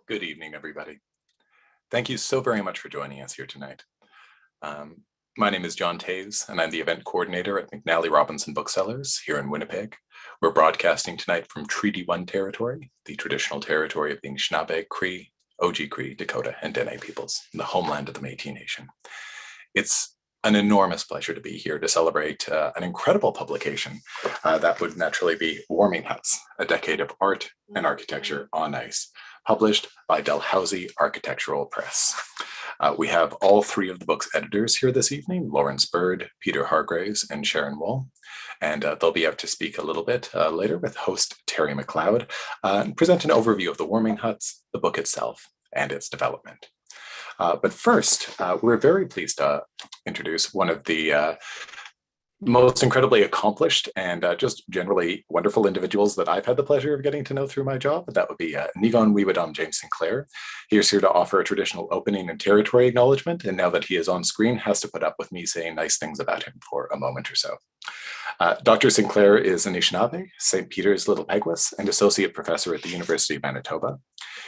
Good evening, everybody. Thank you so very much for joining us here tonight. My name is John Taves, and I'm the event coordinator at McNally Robinson Booksellers here in Winnipeg. We're broadcasting tonight from Treaty 1 territory, the traditional territory of the Anishinaabe, Cree, Oji-Cree, Dakota, and Dene peoples, the homeland of the Métis Nation. It's an enormous pleasure to be here to celebrate an incredible publication that would naturally be Warming Huts, a decade of art and architecture on ice, published by Dalhousie Architectural Press. We have all three of the book's editors here this evening, Lawrence Bird, Peter Hargraves, and Sharon Wool. And they'll be able to speak a little bit later with host Terry McLeod and present an overview of the Warming Huts, the book itself, and its development. But first, we're very pleased to introduce one of the most incredibly accomplished and just generally wonderful individuals that I've had the pleasure of getting to know through my job. That would be Niigaan Wiiwadam James Sinclair. He is here to offer a traditional opening and territory acknowledgement, and now that he is on screen, has to put up with me saying nice things about him for a moment or so. Dr. Sinclair is Anishinaabe, St. Peter's Little Peguis, and associate professor at the University of Manitoba.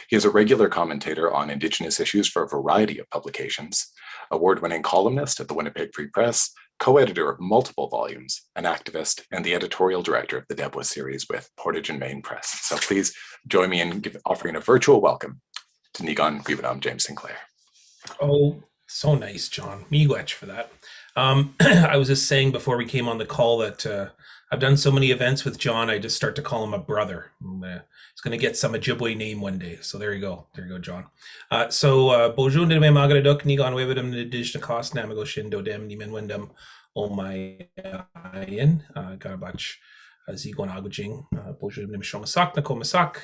He is a regular commentator on Indigenous issues for a variety of publications, award-winning columnist at the Winnipeg Free Press, co-editor of multiple volumes, an activist, and the editorial director of the Debwa series with Portage and Main Press. So please join me in offering a virtual welcome to Niigaan Wiiwadam James Sinclair. Oh, so nice, John. Miigwech for that. I was just saying before we came on the call that I've done so many events with John, I just start to call him a brother. He's going to get some Ojibwe name one day. So there you go. There you go, John. Bonjour, Nime Magaraduk, Niigaan Wiiwadam, Nidijna Kos, Namago Shindo Dem, Nimenwendam, Omayan, Garabach, Zigon Agujing, Bonjour, Nimishomasak, Nakomasak,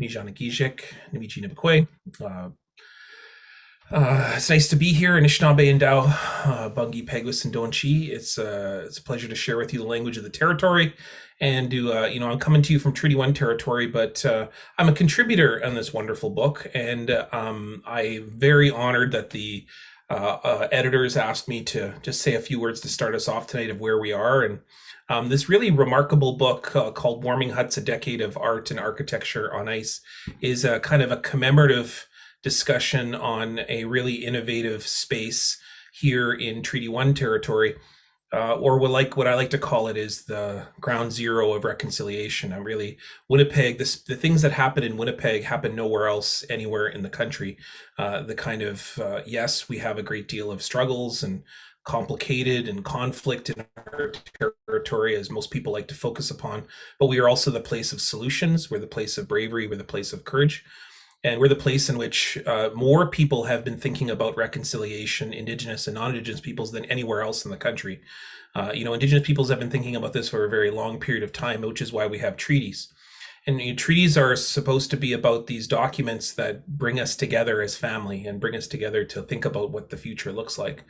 Nijana Gijek, Nimijina Bekwe. It's nice to be here in Anishinaabe and Dow, Bungi, Peguis, and Donchi. It's a pleasure to share with you the language of the territory. And I'm coming to you from Treaty 1 territory, but I'm a contributor on this wonderful book. And I'm very honored that the editors asked me to just say a few words to start us off tonight of where we are. And this really remarkable book called Warming Huts, a Decade of Art and Architecture on Ice is a kind of a commemorative discussion on a really innovative space here in Treaty 1 territory, or what I like to call it is the ground zero of reconciliation. I'm really Winnipeg. The things that happen in Winnipeg happen nowhere else, anywhere in the country. The kind of yes, we have a great deal of struggles and complicated and conflict in our territory, as most people like to focus upon, but we are also the place of solutions. We're the place of bravery. We're the place of courage. And we're the place in which more people have been thinking about reconciliation, Indigenous and non-Indigenous peoples, than anywhere else in the country. Indigenous peoples have been thinking about this for a very long period of time, which is why we have treaties. And treaties are supposed to be about these documents that bring us together as family and bring us together to think about what the future looks like.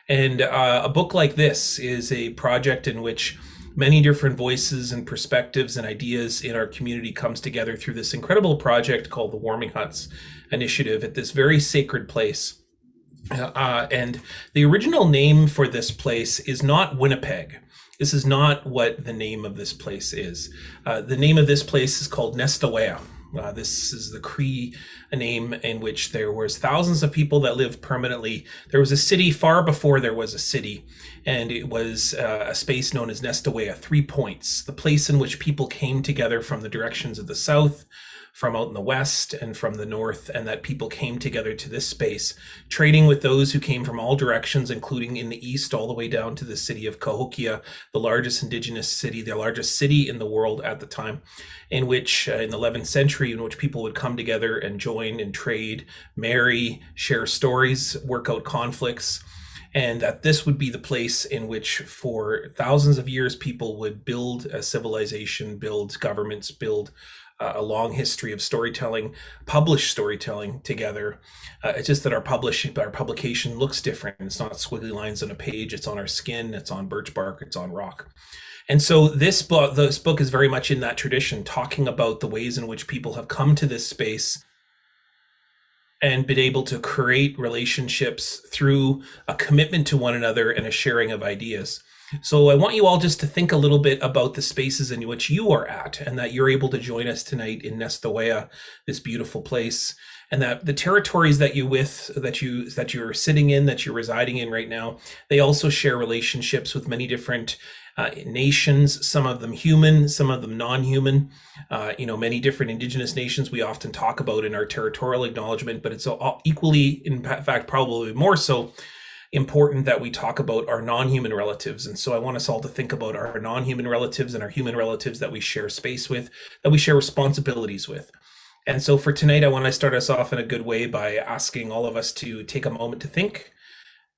And a book like this is a project in which many different voices and perspectives and ideas in our community comes together through this incredible project called the Warming Huts Initiative at this very sacred place. And the original name for this place is not Winnipeg. This is not what the name of this place is. The name of this place is called Nestawea. This is the Cree name in which there was thousands of people that lived permanently. There was a city far before there was a city, and it was a space known as Nestawea, 3 points, the place in which people came together from the directions of the south, from out in the west, and from the north, and that people came together to this space, trading with those who came from all directions, including in the east, all the way down to the city of Cahokia, the largest Indigenous city, the largest city in the world at the time, in which, in the 11th century, in which people would come together and join and trade, marry, share stories, work out conflicts, and that this would be the place in which for thousands of years people would build a civilization, build governments, build a long history of storytelling, published storytelling together. It's just that our publication looks different. It's not squiggly lines on a page. It's on our skin. It's on birch bark. It's on rock. And so this book is very much in that tradition, talking about the ways in which people have come to this space and been able to create relationships through a commitment to one another and a sharing of ideas. So I want you all just to think a little bit about the spaces in which you are at, and that you're able to join us tonight in Nestawea, this beautiful place. and that the territories that you're sitting in, that you're residing in right now, they also share relationships with many different nations, some of them human, some of them non-human. Many different indigenous nations we often talk about in our territorial acknowledgement, but it's equally, in fact, probably more so, important that we talk about our non-human relatives. And so I want us all to think about our non-human relatives and our human relatives that we share space with, that we share responsibilities with. And so for tonight, I want to start us off in a good way by asking all of us to take a moment to think,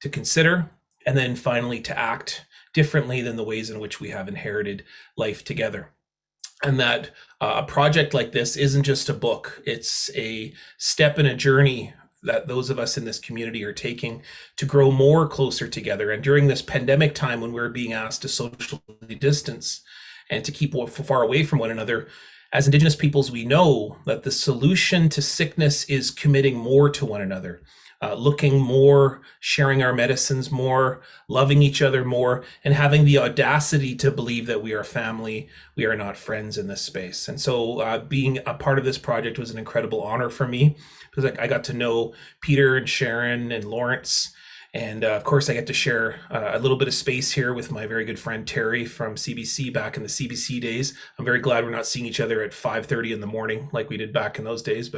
to consider, and then finally to act differently than the ways in which we have inherited life together. And that a project like this isn't just a book, it's a step in a journey that those of us in this community are taking to grow more closer together. And during this pandemic time, when we're being asked to socially distance and to keep far away from one another, as Indigenous peoples, we know that the solution to sickness is committing more to one another, looking more, sharing our medicines more, loving each other more, and having the audacity to believe that we are family, we are not friends in this space. And so being a part of this project was an incredible honor for me, because I got to know Peter and Sharon and Lawrence. And of course, I get to share a little bit of space here with my very good friend Terry from CBC back in the CBC days. I'm very glad we're not seeing each other at 5:30 in the morning like we did back in those days.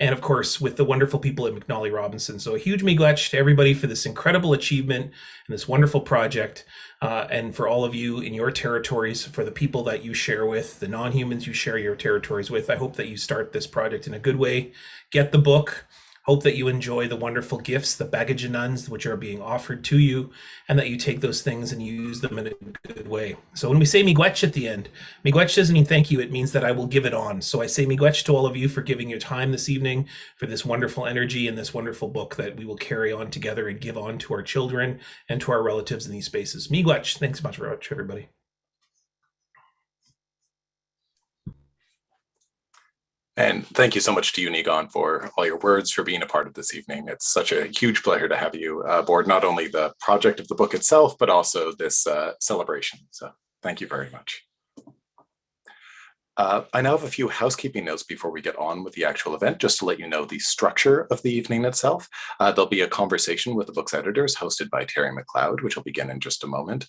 And of course, with the wonderful people at McNally Robinson. So a huge miigwech to everybody for this incredible achievement and this wonderful project. And for all of you in your territories, for the people that you share with, the non-humans you share your territories with, I hope that you start this project in a good way. Get the book. Hope that you enjoy the wonderful gifts, the baggage nuns, which are being offered to you, and that you take those things and use them in a good way. So when we say miigwech at the end, miigwech doesn't mean thank you, it means that I will give it on. So I say miigwech to all of you for giving your time this evening, for this wonderful energy and this wonderful book that we will carry on together and give on to our children and to our relatives in these spaces. Miigwech, thanks much very much, everybody. And thank you so much to you, Nigon, for all your words, for being a part of this evening. It's such a huge pleasure to have you aboard not only the project of the book itself, but also this celebration. So thank you very much. I now have a few housekeeping notes before we get on with the actual event, just to let you know the structure of the evening itself. There'll be a conversation with the book's editors hosted by Terry McLeod, which will begin in just a moment.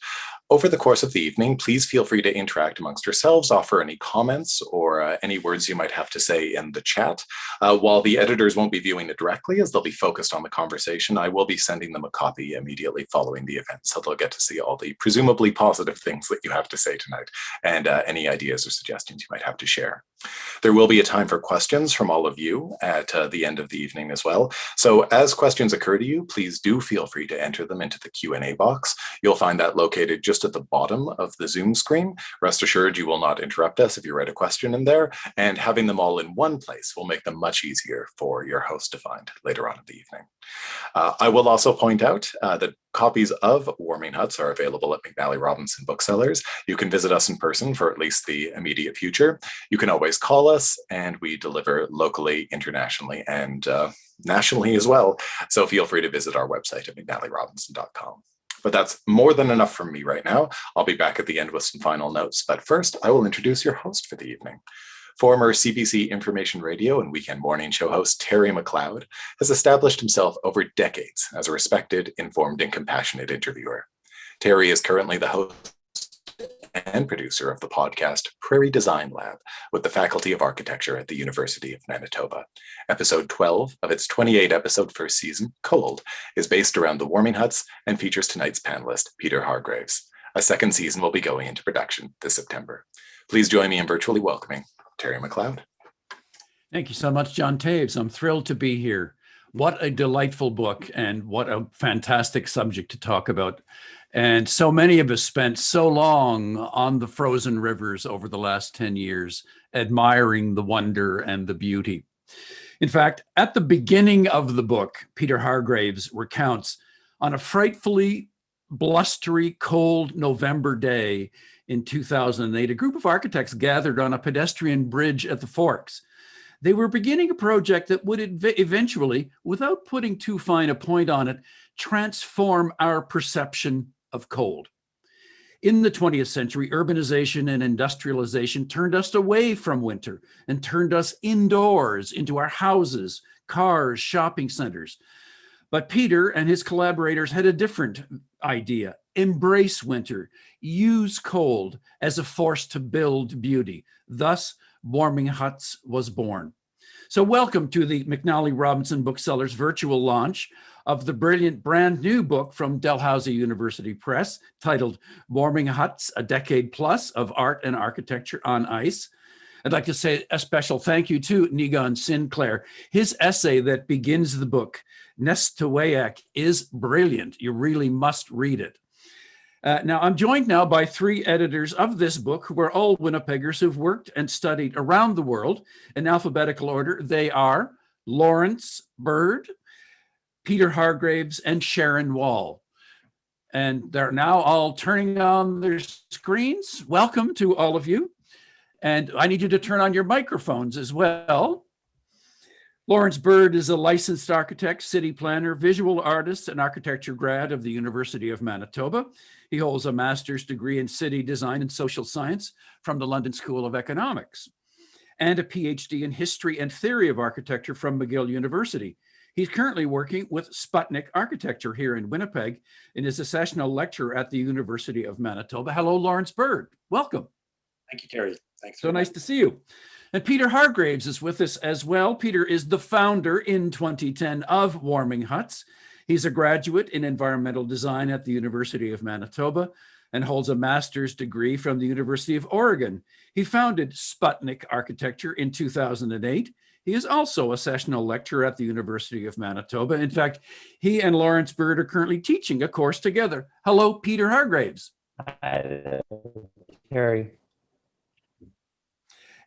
Over the course of the evening, please feel free to interact amongst yourselves, offer any comments or any words you might have to say in the chat. While the editors won't be viewing it directly, as they'll be focused on the conversation, I will be sending them a copy immediately following the event, so they'll get to see all the presumably positive things that you have to say tonight, and any ideas or suggestions you might have to share. There will be a time for questions from all of you at the end of the evening as well. So as questions occur to you, please do feel free to enter them into the Q&A box. You'll find that located just at the bottom of the Zoom screen. Rest assured, you will not interrupt us if you write a question in there, and having them all in one place will make them much easier for your host to find later on in the evening. I will also point out that copies of Warming Huts are available at McNally Robinson Booksellers. You can visit us in person for at least the immediate future. You can always call us, and we deliver locally, internationally, and nationally as well. So feel free to visit our website at mcnallyrobinson.com. But that's more than enough from me right now. I'll be back at the end with some final notes. But first, I will introduce your host for the evening. Former CBC Information Radio and Weekend Morning Show host Terry McLeod has established himself over decades as a respected, informed, and compassionate interviewer. Terry is currently the host and producer of the podcast Prairie Design Lab with the Faculty of Architecture at the University of Manitoba. Episode 12 of its 28-episode first season, Cold, is based around the Warming Huts and features tonight's panelist, Peter Hargraves. A second season will be going into production this September. Please join me in virtually welcoming Terry McLeod. Thank you so much, John Taves. I'm thrilled to be here. What a delightful book, and what a fantastic subject to talk about. And so many of us spent so long on the frozen rivers over the last 10 years, admiring the wonder and the beauty. In fact, at the beginning of the book, Peter Hargraves recounts on a frightfully blustery, cold November day in 2008, a group of architects gathered on a pedestrian bridge at the Forks. They were beginning a project that would eventually, without putting too fine a point on it, transform our perception of cold. In the 20th century, urbanization and industrialization turned us away from winter and turned us indoors into our houses, cars, shopping centers. But Peter and his collaborators had a different idea. Embrace winter, use cold as a force to build beauty. Thus, Warming Huts was born. So welcome to the McNally Robinson Booksellers virtual launch of the brilliant brand new book from Dalhousie University Press titled Warming Huts, A Decade Plus of Art and Architecture on Ice. I'd like to say a special thank you to Nigon Sinclair. His essay that begins the book, Nestawayak, is brilliant. You really must read it. Now, I'm joined now by three editors of this book who are all Winnipeggers who've worked and studied around the world in alphabetical order. They are Lawrence Bird, Peter Hargraves, and Sharon Wall. And they're now all turning on their screens. Welcome to all of you. And I need you to turn on your microphones as well. Lawrence Bird is a licensed architect, city planner, visual artist, and architecture grad of the University of Manitoba. He holds a master's degree in city design and social science from the London School of Economics and a PhD in history and theory of architecture from McGill University. He's currently working with Sputnik Architecture here in Winnipeg and is a sessional lecturer at the University of Manitoba. Hello, Lawrence Bird. Welcome. Thank you, Terry. Thanks. So nice to see you. And Peter Hargraves is with us as well. Peter is the founder in 2010 of Warming Huts. He's a graduate in environmental design at the University of Manitoba and holds a master's degree from the University of Oregon. He founded Sputnik Architecture in 2008. He is also a sessional lecturer at the University of Manitoba. In fact, he and Lawrence Bird are currently teaching a course together. Hello, Peter Hargraves. Hi, Terry.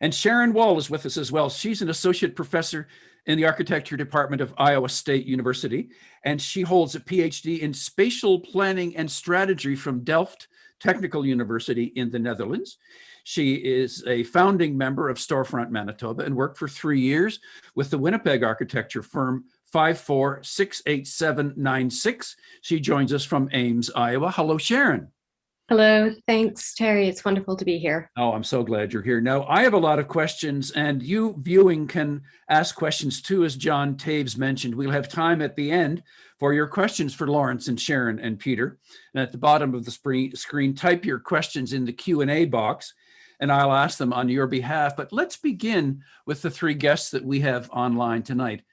And Sharon Wall is with us as well. She's an associate professor in the architecture department of Iowa State University, and she holds a PhD in spatial planning and strategy from Delft Technical University in the Netherlands. She is a founding member of Storefront Manitoba and worked for 3 years with the Winnipeg architecture firm 54-68796. She joins us from Ames, Iowa. Hello, Sharon. Hello, thanks, Terry. It's wonderful to be here. Oh, I'm so glad you're here. Now, I have a lot of questions, and you viewing can ask questions too, as John Taves mentioned. We'll have time at the end for your questions for Lawrence and Sharon and Peter. And at the bottom of the screen, type your questions in the Q&A box, and I'll ask them on your behalf. But let's begin with the three guests that we have online tonight.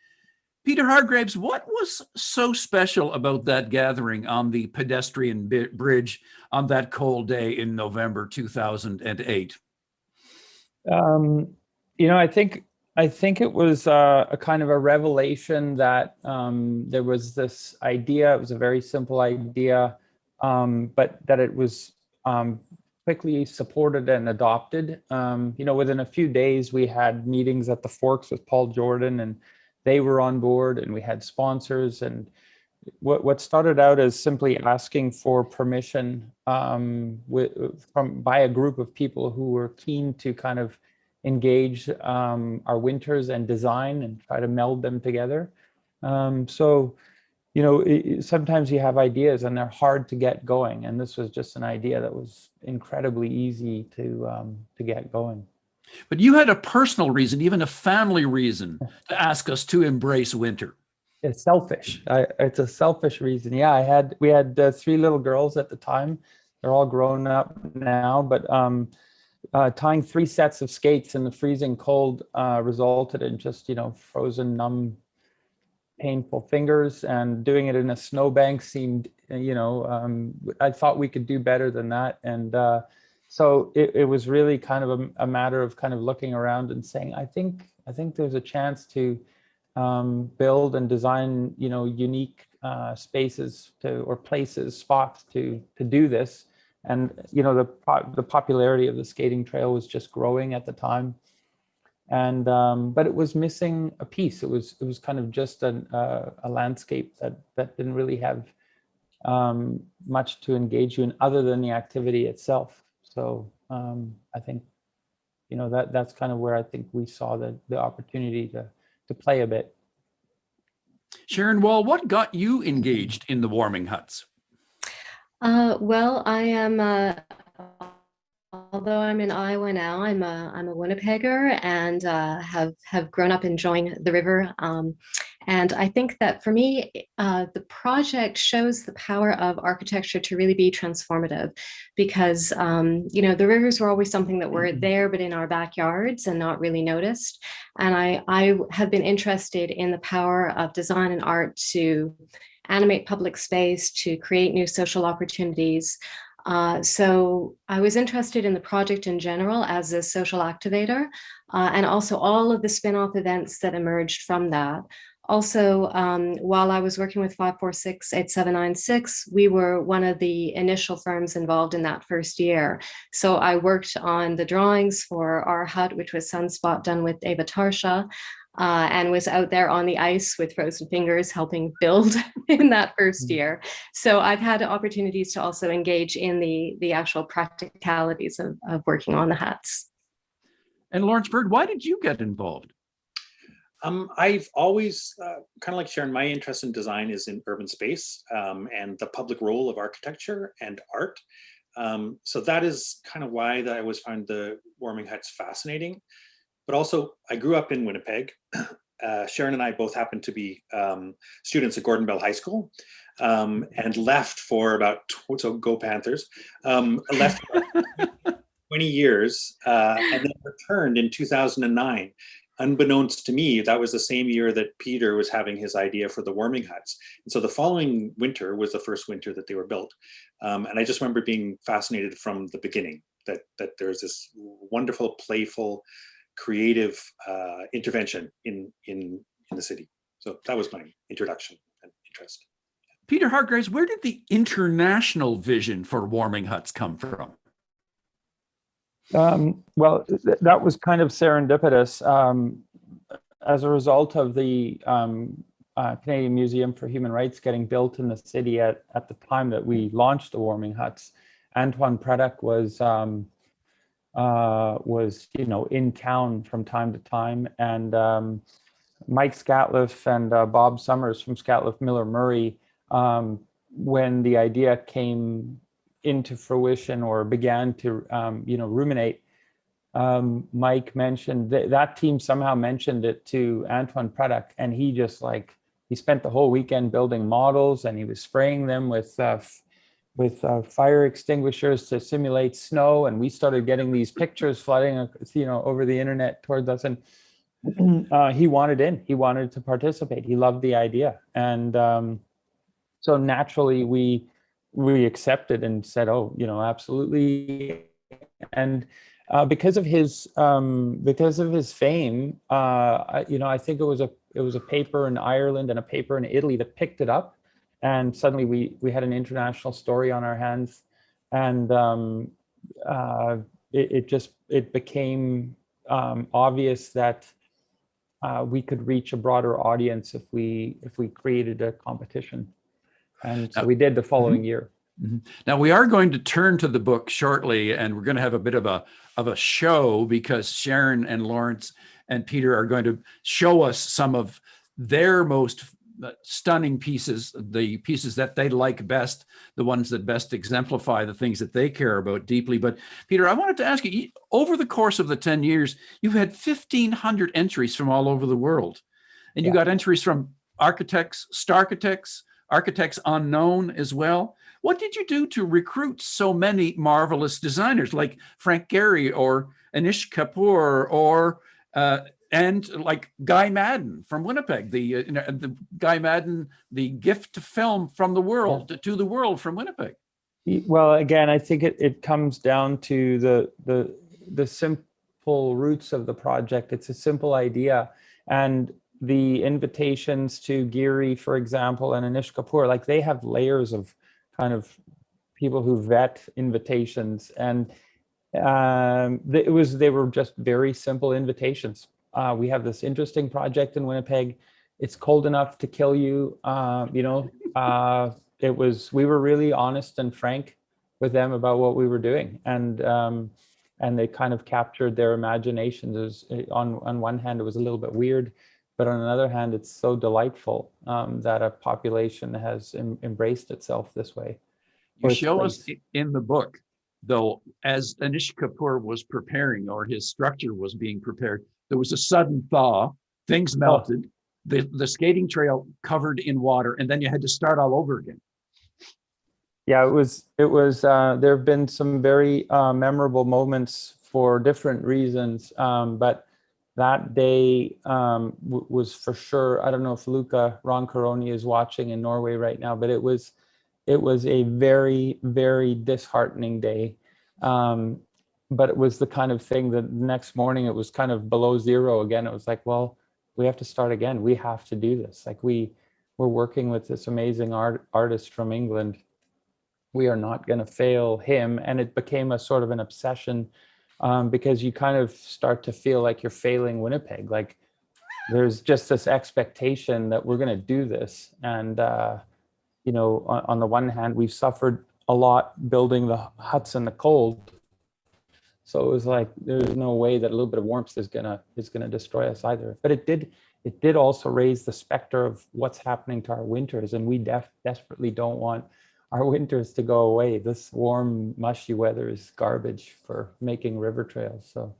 Peter Hargraves, what was so special about that gathering on the pedestrian bridge on that cold day in November 2008? I think it was a kind of a revelation that there was this idea. It was a very simple idea, but that it was quickly supported and adopted. Within a few days, we had meetings at the Forks with Paul Jordan, and they were on board, and we had sponsors. And what started out as simply asking for permission by a group of people who were keen to kind of engage our winters and design and try to meld them together. Sometimes you have ideas and they're hard to get going, and this was just an idea that was incredibly easy to get going. But you had a personal reason, even a family reason, to ask us to embrace winter. It's selfish. It's a selfish reason. Yeah, we had 3 little girls at the time. They're all grown up now, but tying 3 sets of skates in the freezing cold resulted in just frozen, numb, painful fingers, and doing it in a snowbank seemed, I thought we could do better than that. And so it was really kind of a matter of kind of looking around and saying, I think there's a chance to build and design, unique spaces or places, spots to do this. And the popularity of the skating trail was just growing at the time, and but it was missing a piece. It was kind of just a landscape that didn't really have much to engage you in other than the activity itself. So I think that's kind of where I think we saw the opportunity to play a bit. Sharon Wall, what got you engaged in the Warming Huts? Well, I am although I'm in Iowa now, I'm a Winnipegger and have grown up enjoying the river. And I think that for me, the project shows the power of architecture to really be transformative, because the rivers were always something that were there, but in our backyards and not really noticed. And I have been interested in the power of design and art to animate public space, to create new social opportunities. So I was interested in the project in general as a social activator, and also all of the spin-off events that emerged from that. Also, while I was working with 546-8796, we were one of the initial firms involved in that first year. So I worked on the drawings for our hut, which was Sunspot, done with Eva Tarsha, and was out there on the ice with frozen fingers helping build in that first year. So I've had opportunities to also engage in the actual practicalities of working on the hats. And Lawrence Bird, why did you get involved? I've always kind of like Sharon, my interest in design is in urban space and the public role of architecture and art. So that is kind of why that I always find the warming huts fascinating. But also, I grew up in Winnipeg. Sharon and I both happened to be students at Gordon Bell High School, and left for about, so go Panthers, left for 20 years, and then returned in 2009. Unbeknownst to me, that was the same year that Peter was having his idea for the warming huts. And so the following winter was the first winter that they were built. And I just remember being fascinated from the beginning that there's this wonderful, playful, creative intervention in the city. So that was my introduction and interest. Peter Hargraves, where did the international vision for warming huts come from? Well, that was kind of serendipitous. As a result of the Canadian Museum for Human Rights getting built in the city at the time that we launched the warming huts, Antoine Predek was in town from time to time, and Mike Scatliff and Bob Summers from Scatliff Miller Murray, when the idea came into fruition or began to ruminate, Mike mentioned that team somehow mentioned it to Antoine Predek, and he just he spent the whole weekend building models, and he was spraying them with fire extinguishers to simulate snow, and we started getting these pictures flooding over the internet towards us, and he wanted to participate. He loved the idea, and so naturally we accepted and said, oh, absolutely. And because of his fame, I think it was a paper in Ireland and a paper in Italy that picked it up, and suddenly we had an international story on our hands, and it became obvious that we could reach a broader audience if we created a competition. And so we did the following year. Now we are going to turn to the book shortly, and we're going to have a bit of a show, because Sharon and Lawrence and Peter are going to show us some of their most stunning pieces, the pieces that they like best, the ones that best exemplify the things that they care about deeply. But Peter, I wanted to ask you, over the course of the 10 years, you've had 1,500 entries from all over the world, and you got entries from architects, star-architects, architects unknown as well. What did you do to recruit so many marvelous designers like Frank Gehry or Anish Kapoor or and like Guy Madden from Winnipeg, the Guy Madden, the gift to film from the world to the world from Winnipeg? Well, again, I think it comes down to the simple roots of the project. It's a simple idea, and the invitations to Gehry, for example, and Anish Kapoor, they have layers of kind of people who vet invitations, and they were just very simple invitations. We have this interesting project in Winnipeg. It's cold enough to kill you. We were really honest and frank with them about what we were doing, and they kind of captured their imaginations. On one hand, it was a little bit weird, but on another hand, it's so delightful that a population has embraced itself this way. You show us in the book though, as Anish Kapoor was preparing, or his structure was being prepared, there was a sudden thaw, things melted, the skating trail covered in water, and then you had to start all over again. Yeah, there have been some very memorable moments for different reasons, but that day was for sure. I don't know if Luca Roncaroni is watching in Norway right now, but it was a very, very disheartening day. But it was the kind of thing that the next morning it was kind of below zero again. It was like, well, we have to start again. We have to do this. Like we're working with this amazing artist from England. We are not going to fail him. And it became a sort of an obsession because you kind of start to feel like you're failing Winnipeg. Like there's just this expectation that we're going to do this. And, you know, on the one hand, we've suffered a lot building the huts in the cold. So it was like, there's no way that a little bit of warmth is gonna destroy us either. But it did also raise the specter of what's happening to our winters. And we desperately don't want our winters to go away. This warm, mushy weather is garbage for making river trails. So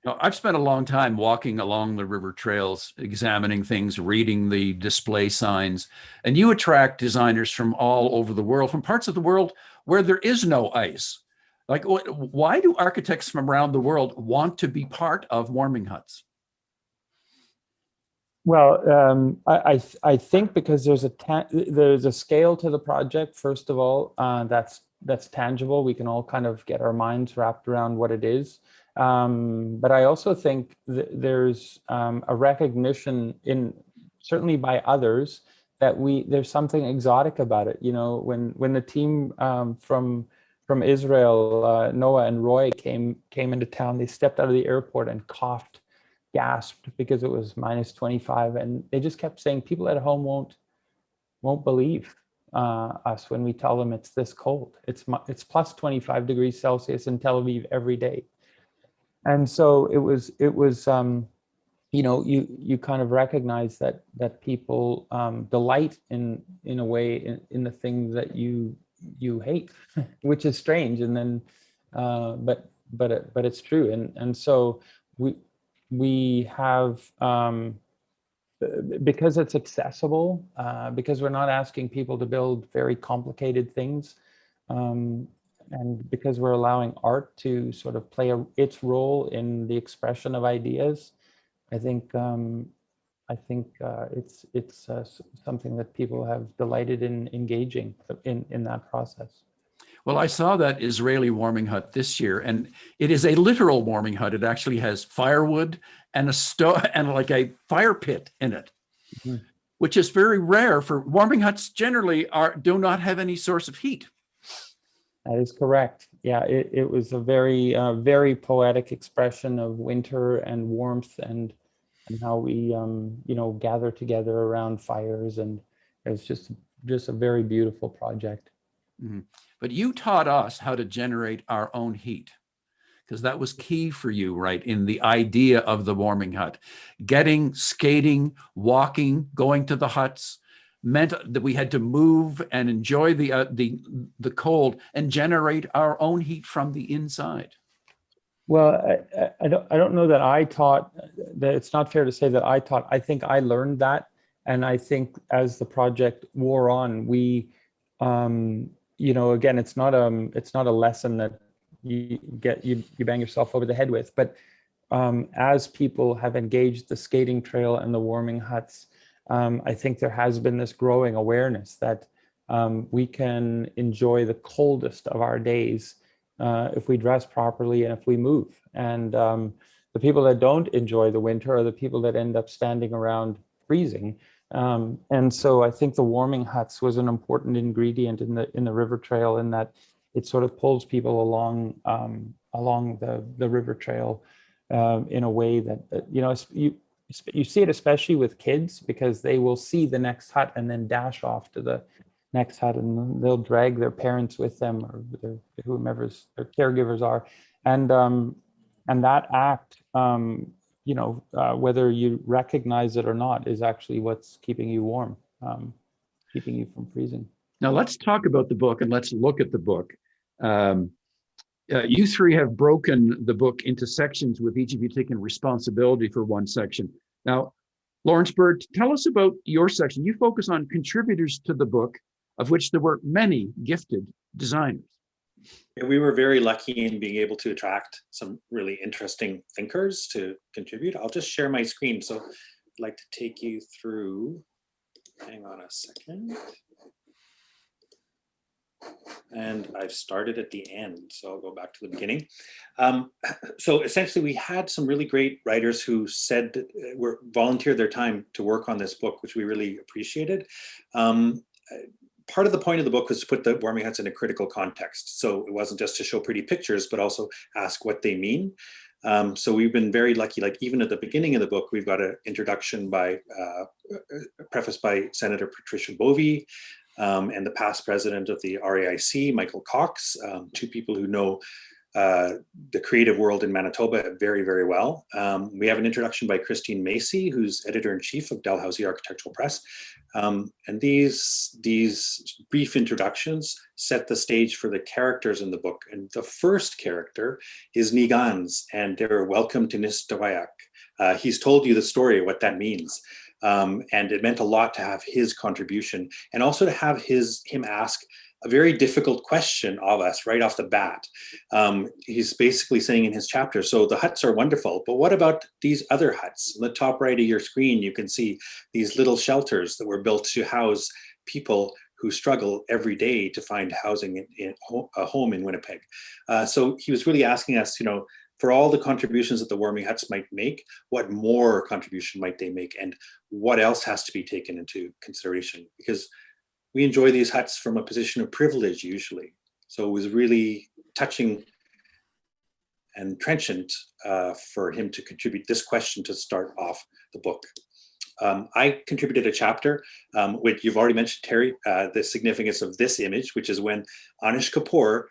Now, I've spent a long time walking along the river trails, examining things, reading the display signs, and you attract designers from all over the world, from parts of the world where there is no ice. Like, why do architects from around the world want to be part of warming huts? well, I think because there's a scale to the project. First of all, that's tangible. We can all kind of get our minds wrapped around what it is. But I also think there's a recognition certainly by others that there's something exotic about it. You know, when the team from Israel, Noah and Roy came into town, they stepped out of the airport and coughed, gasped because it was minus 25, and they just kept saying people at home won't believe us when we tell them it's this cold. It's plus 25 degrees Celsius in Tel Aviv every day. And so it was you know, you kind of recognize that people delight in a way in the thing that you hate, which is strange. And then but it's true. And so we have because it's accessible, because we're not asking people to build very complicated things, and because we're allowing art to sort of play its role in the expression of ideas, I think it's something that people have delighted in engaging in that process. Well, I saw that Israeli warming hut this year, and it is a literal warming hut. It actually has firewood and a stove and like a fire pit in it, mm-hmm. which is very rare for warming huts. Generally, do not have any source of heat. That is correct. Yeah, it was a very very poetic expression of winter and warmth and how we you know, gather together around fires, and it was just a very beautiful project. Mm-hmm. But you taught us how to generate our own heat, because that was key for you, right? In the idea of the warming hut, skating, walking, going to the huts meant that we had to move and enjoy the cold and generate our own heat from the inside. Well, I don't know that I taught that. It's not fair to say that I taught. I think I learned that, and I think as the project wore on, we you know, again, it's not a lesson that you bang yourself over the head with, but as people have engaged the skating trail and the warming huts, I think there has been this growing awareness that we can enjoy the coldest of our days if we dress properly and if we move. And the people that don't enjoy the winter are the people that end up standing around freezing. And so I think the warming huts was an important ingredient in the river trail, in that it sort of pulls people along the river trail in a way that you know, you see it especially with kids, because they will see the next hut and then dash off to the next hut, and they'll drag their parents with them, or whomever their caregivers are, and that act, you know, whether you recognize it or not, is actually what's keeping you warm, keeping you from freezing. Now let's talk about the book, and let's look at the book. You three have broken the book into sections with each of you taking responsibility for one section. Now, Lawrence Bird, tell us about your section. You focus on contributors to the book, of which there were many gifted designers. We were very lucky in being able to attract some really interesting thinkers to contribute. I'll just share my screen. So I'd like to take you through, hang on a second. And I've started at the end, so I'll go back to the beginning. So essentially, we had some really great writers who said that were volunteered their time to work on this book, which we really appreciated. Part of the point of the book was to put the warming huts in a critical context. So it wasn't just to show pretty pictures, but also ask what they mean. So we've been very lucky, like even at the beginning of the book, we've got an introduction by, preface by Senator Patricia Bovey, and the past president of the RAIC, Michael Cox, two people who know the creative world in Manitoba very, very well. We have an introduction by Christine Macy, who's editor-in-chief of Dalhousie Architectural Press. And these brief introductions set the stage for the characters in the book. And the first character is Nigans, and they're welcome to Nistawayak. He's told you the story of what that means. And it meant a lot to have his contribution, and also to have him ask a very difficult question of us right off the bat. He's basically saying in his chapter, so the huts are wonderful, but what about these other huts? On the top right of your screen, you can see these little shelters that were built to house people who struggle every day to find housing in a home in Winnipeg. So he was really asking us, for all the contributions that the warming huts might make, what more contribution might they make, and what else has to be taken into consideration? Because we enjoy these huts from a position of privilege usually. So it was really touching and trenchant for him to contribute this question to start off the book. I contributed a chapter, which you've already mentioned, Terry, the significance of this image, which is when Anish Kapoor,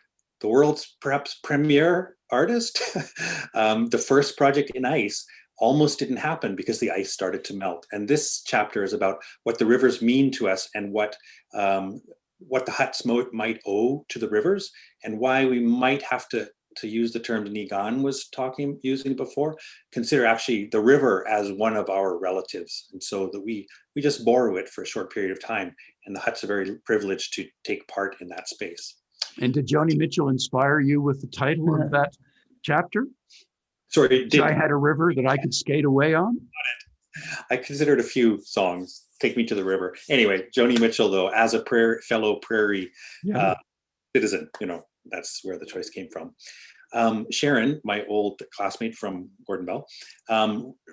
the world's perhaps premier artist, the first project in ice, almost didn't happen because the ice started to melt. And this chapter is about what the rivers mean to us, and what the huts might owe to the rivers, and why we might have to use the term Nigan was using before, consider actually the river as one of our relatives. And so that we just borrow it for a short period of time, and the huts are very privileged to take part in that space. And did Joni Mitchell inspire you with the title of that chapter? Sorry, I had a river that I could skate away on? I considered a few songs, Take Me to the River. Anyway, Joni Mitchell, though, as a fellow prairie citizen, that's where the choice came from. Sharon, my old classmate from Gordon Bell,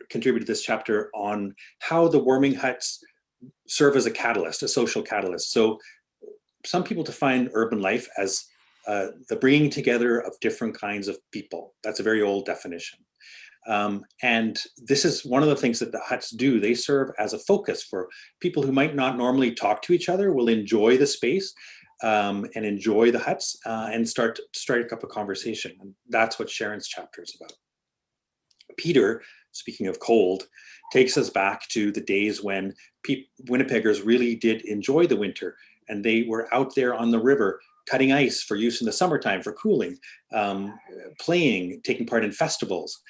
contributed this chapter on how the warming huts serve as a catalyst, a social catalyst. So some people define urban life as the bringing together of different kinds of people. That's a very old definition. And this is one of the things that the huts do. They serve as a focus for people who might not normally talk to each other, will enjoy the space and enjoy the huts and start to strike up a conversation. And that's what Sharon's chapter is about. Peter, speaking of cold, takes us back to the days when Winnipeggers really did enjoy the winter, and they were out there on the river cutting ice for use in the summertime for cooling, playing, taking part in festivals.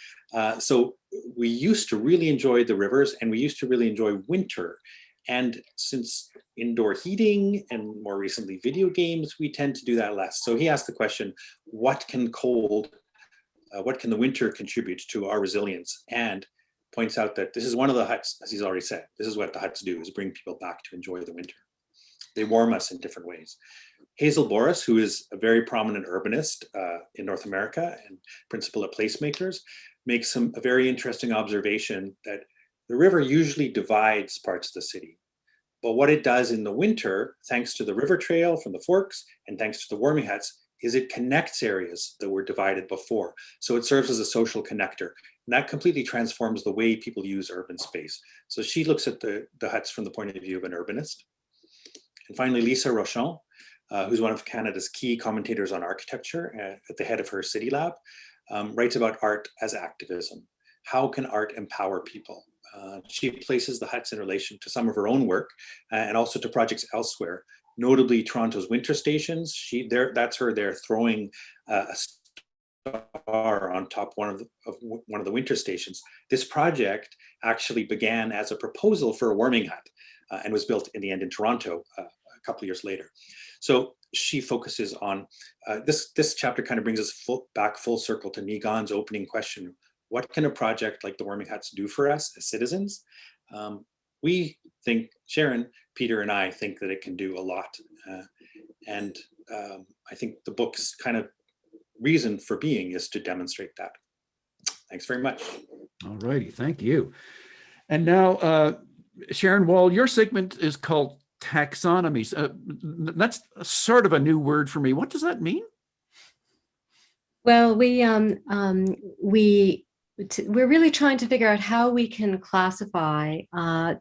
So we used to really enjoy the rivers, and we used to really enjoy winter. And since indoor heating and more recently video games, we tend to do that less. So he asked the question, what can the winter contribute to our resilience? And points out that this is one of the huts, as he's already said, this is what the huts do, is bring people back to enjoy the winter. They warm us in different ways. Hazel Boris, who is a very prominent urbanist in North America and principal at Placemakers, makes a very interesting observation that the river usually divides parts of the city. But what it does in the winter, thanks to the river trail from the Forks and thanks to the warming huts, is it connects areas that were divided before. So it serves as a social connector. And that completely transforms the way people use urban space. So she looks at the huts from the point of view of an urbanist. And finally, Lisa Rochon, who's one of Canada's key commentators on architecture at the head of her City Lab, writes about art as activism. How can art empower people? She places the huts in relation to some of her own work and also to projects elsewhere, notably Toronto's winter stations. That's her there throwing a star on top one of the winter stations. This project actually began as a proposal for a warming hut and was built in the end in Toronto a couple of years later. So she focuses on this chapter kind of brings us back full circle to Nigon's opening question. What can a project like the warming huts do for us as citizens? We think, Sharon, Peter and I think that it can do a lot. And I think the book's kind of reason for being is to demonstrate that. Thanks very much. All righty, thank you. And now, Sharon Wall, your segment is called Taxonomies. That's sort of a new word for me. What does that mean? Well, we're really trying to figure out how we can classify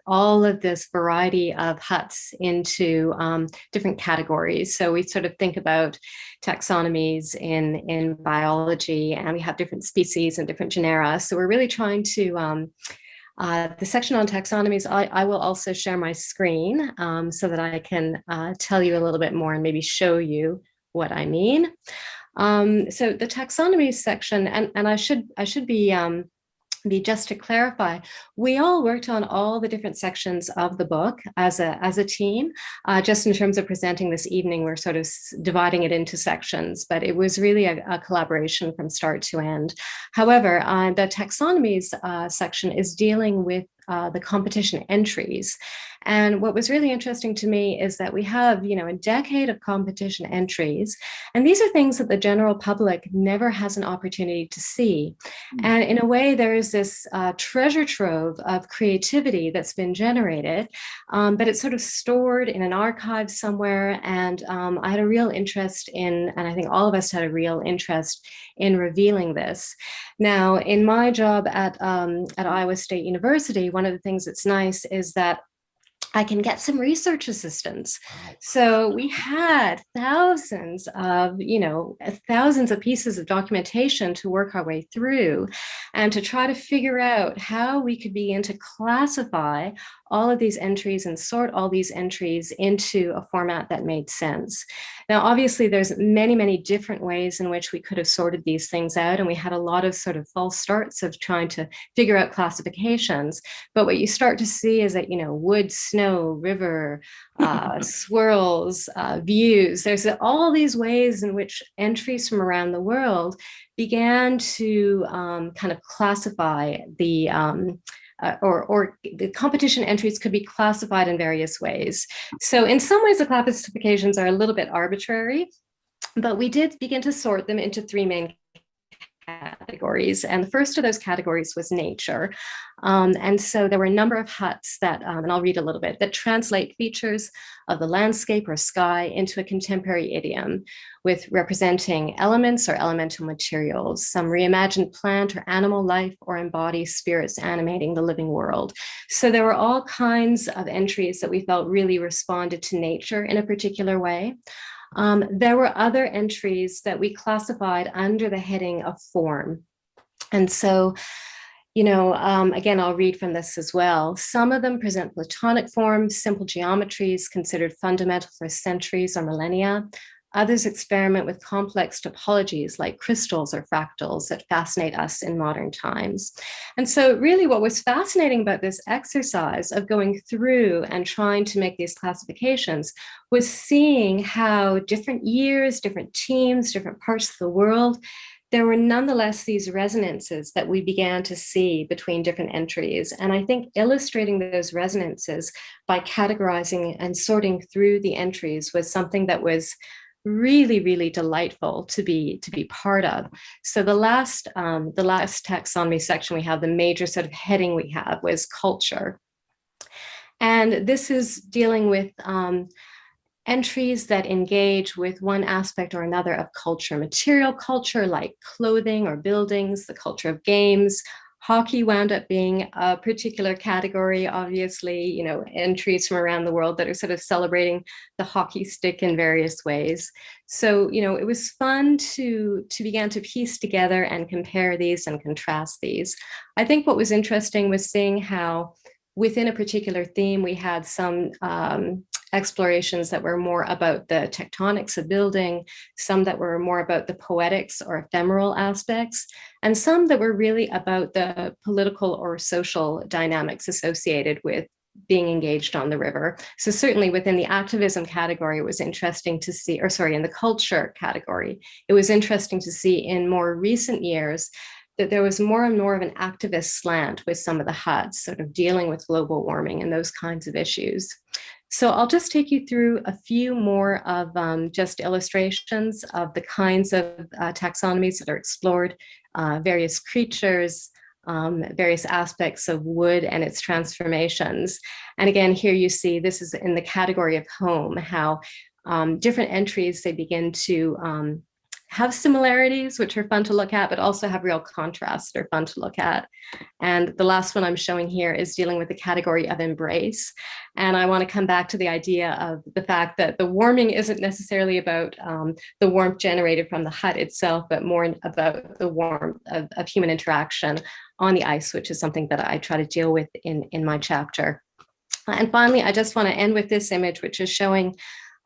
all of this variety of huts into different categories. So we sort of think about taxonomies in biology, and we have different species and different genera. So we're really trying to the section on taxonomies, I will also share my screen so that I can tell you a little bit more and maybe show you what I mean. So the taxonomy section, and I should be just to clarify, we all worked on all the different sections of the book as a team. Just in terms of presenting this evening, we're sort of dividing it into sections, but it was really a collaboration from start to end. However, the taxonomies section is dealing with the competition entries. And what was really interesting to me is that we have, a decade of competition entries, and these are things that the general public never has an opportunity to see. And in a way, there is this treasure trove of creativity that's been generated, but it's sort of stored in an archive somewhere. And I had a real interest in, and I think all of us had a real interest in revealing this. Now, in my job at Iowa State University, one of the things that's nice is that I can get some research assistance. So we had thousands of pieces of documentation to work our way through and to try to figure out how we could begin to classify all of these entries and sort all these entries into a format that made sense. Now, obviously, there's many, many different ways in which we could have sorted these things out, and we had a lot of sort of false starts of trying to figure out classifications. But what you start to see is that, wood, snow, river, swirls, views, there's all these ways in which entries from around the world began to kind of classify the or the competition entries could be classified in various ways. So in some ways, the classifications are a little bit arbitrary, but we did begin to sort them into three main categories. And the first of those categories was nature. And so there were a number of huts that, and I'll read a little bit, that translate features of the landscape or sky into a contemporary idiom with representing elements or elemental materials, some reimagined plant or animal life, or embody spirits animating the living world. So there were all kinds of entries that we felt really responded to nature in a particular way. There were other entries that we classified under the heading of form. And so, again, I'll read from this as well. Some of them present Platonic forms, simple geometries considered fundamental for centuries or millennia. Others experiment with complex topologies like crystals or fractals that fascinate us in modern times. And so really what was fascinating about this exercise of going through and trying to make these classifications was seeing how different years, different teams, different parts of the world, there were nonetheless these resonances that we began to see between different entries. And I think illustrating those resonances by categorizing and sorting through the entries was something that was really, really delightful to be part of. So the last taxonomy section we have, the major sort of heading we have was culture. And this is dealing with entries that engage with one aspect or another of culture, material culture like clothing or buildings, the culture of games. Hockey wound up being a particular category, obviously, entries from around the world that are sort of celebrating the hockey stick in various ways. So, it was fun to begin to piece together and compare these and contrast these. I think what was interesting was seeing how within a particular theme, we had some explorations that were more about the tectonics of building, some that were more about the poetics or ephemeral aspects, and some that were really about the political or social dynamics associated with being engaged on the river. So certainly within the activism category, it was interesting to see, or sorry, in the culture category, it was interesting to see in more recent years that there was more and more of an activist slant with some of the huts, sort of dealing with global warming and those kinds of issues. So I'll just take you through a few more of just illustrations of the kinds of taxonomies that are explored, various creatures, various aspects of wood and its transformations. And again, here you see, this is in the category of home, how different entries, they begin to have similarities, which are fun to look at, but also have real contrasts that are fun to look at. And the last one I'm showing here is dealing with the category of embrace. And I want to come back to the idea of the fact that the warming isn't necessarily about the warmth generated from the hut itself, but more about the warmth of human interaction on the ice, which is something that I try to deal with in my chapter. And finally, I just want to end with this image, which is showing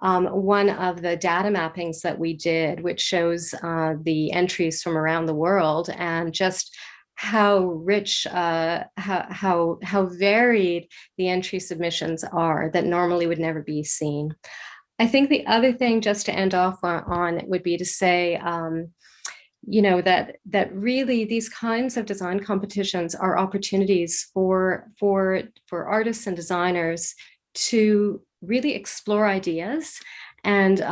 one of the data mappings that we did, which shows the entries from around the world and just how rich, how varied the entry submissions are that normally would never be seen. I think the other thing, just to end off on would be to say, you know, that really these kinds of design competitions are opportunities for artists and designers to really explore ideas. And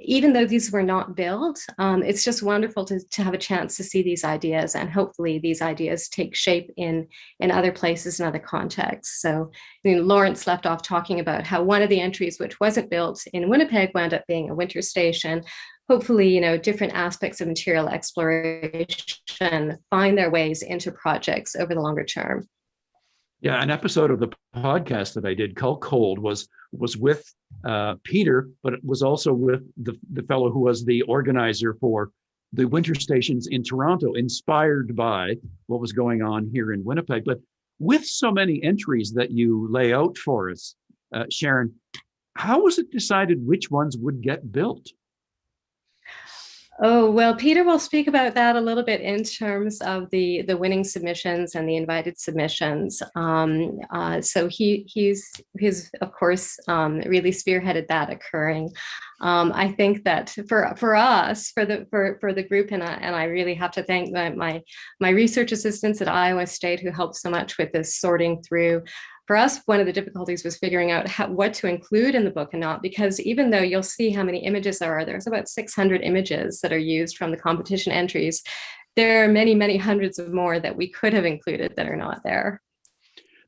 even though these were not built, it's just wonderful to have a chance to see these ideas, and hopefully these ideas take shape in other places and other contexts. So Lawrence left off talking about how one of the entries which wasn't built in Winnipeg wound up being a winter station. Hopefully, you know, different aspects of material exploration find their ways into projects over the longer term. Yeah, an episode of the podcast that I did called Cold was with Peter, but it was also with the fellow who was the organizer for the winter stations in Toronto, inspired by what was going on here in Winnipeg. But with so many entries that you lay out for us, Sharon, how was it decided which ones would get built? Oh, well, Peter will speak about that a little bit in terms of the winning submissions and the invited submissions. So he's of course really spearheaded that occurring. I think that for us, for the group, and I really have to thank my research assistants at Iowa State who helped so much with this sorting through. For us, one of the difficulties was figuring out what to include in the book and not, because even though you'll see how many images there are, there's about 600 images that are used from the competition entries. There are many, many hundreds of more that we could have included that are not there.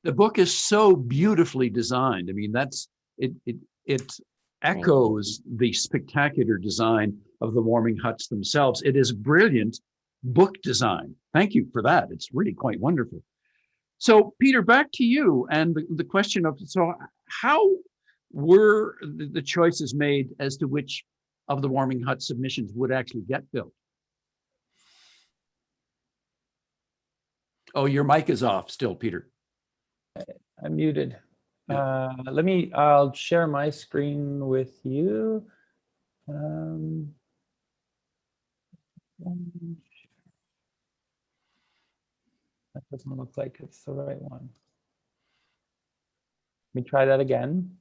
The book is so beautifully designed. I mean, it echoes the spectacular design of the warming huts themselves. It is brilliant book design. Thank you for that. It's really quite wonderful. So, Peter, back to you and the question of, so how were the choices made as to which of the warming hut submissions would actually get built? Oh, your mic is off still, Peter. I'm muted. Yeah. I'll share my screen with you. That doesn't look like it's the right one. Let me try that again.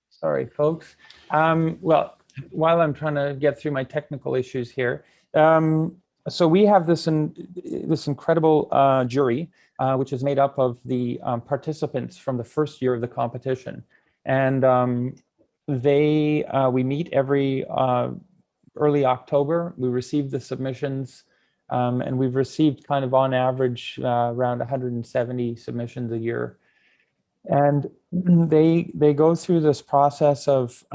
Sorry, folks. Well, while I'm trying to get through my technical issues here, so we have this incredible jury, which is made up of the participants from the first year of the competition. And we meet every early October. We receive the submissions, and we've received kind of on average around 170 submissions a year. And they go through this process of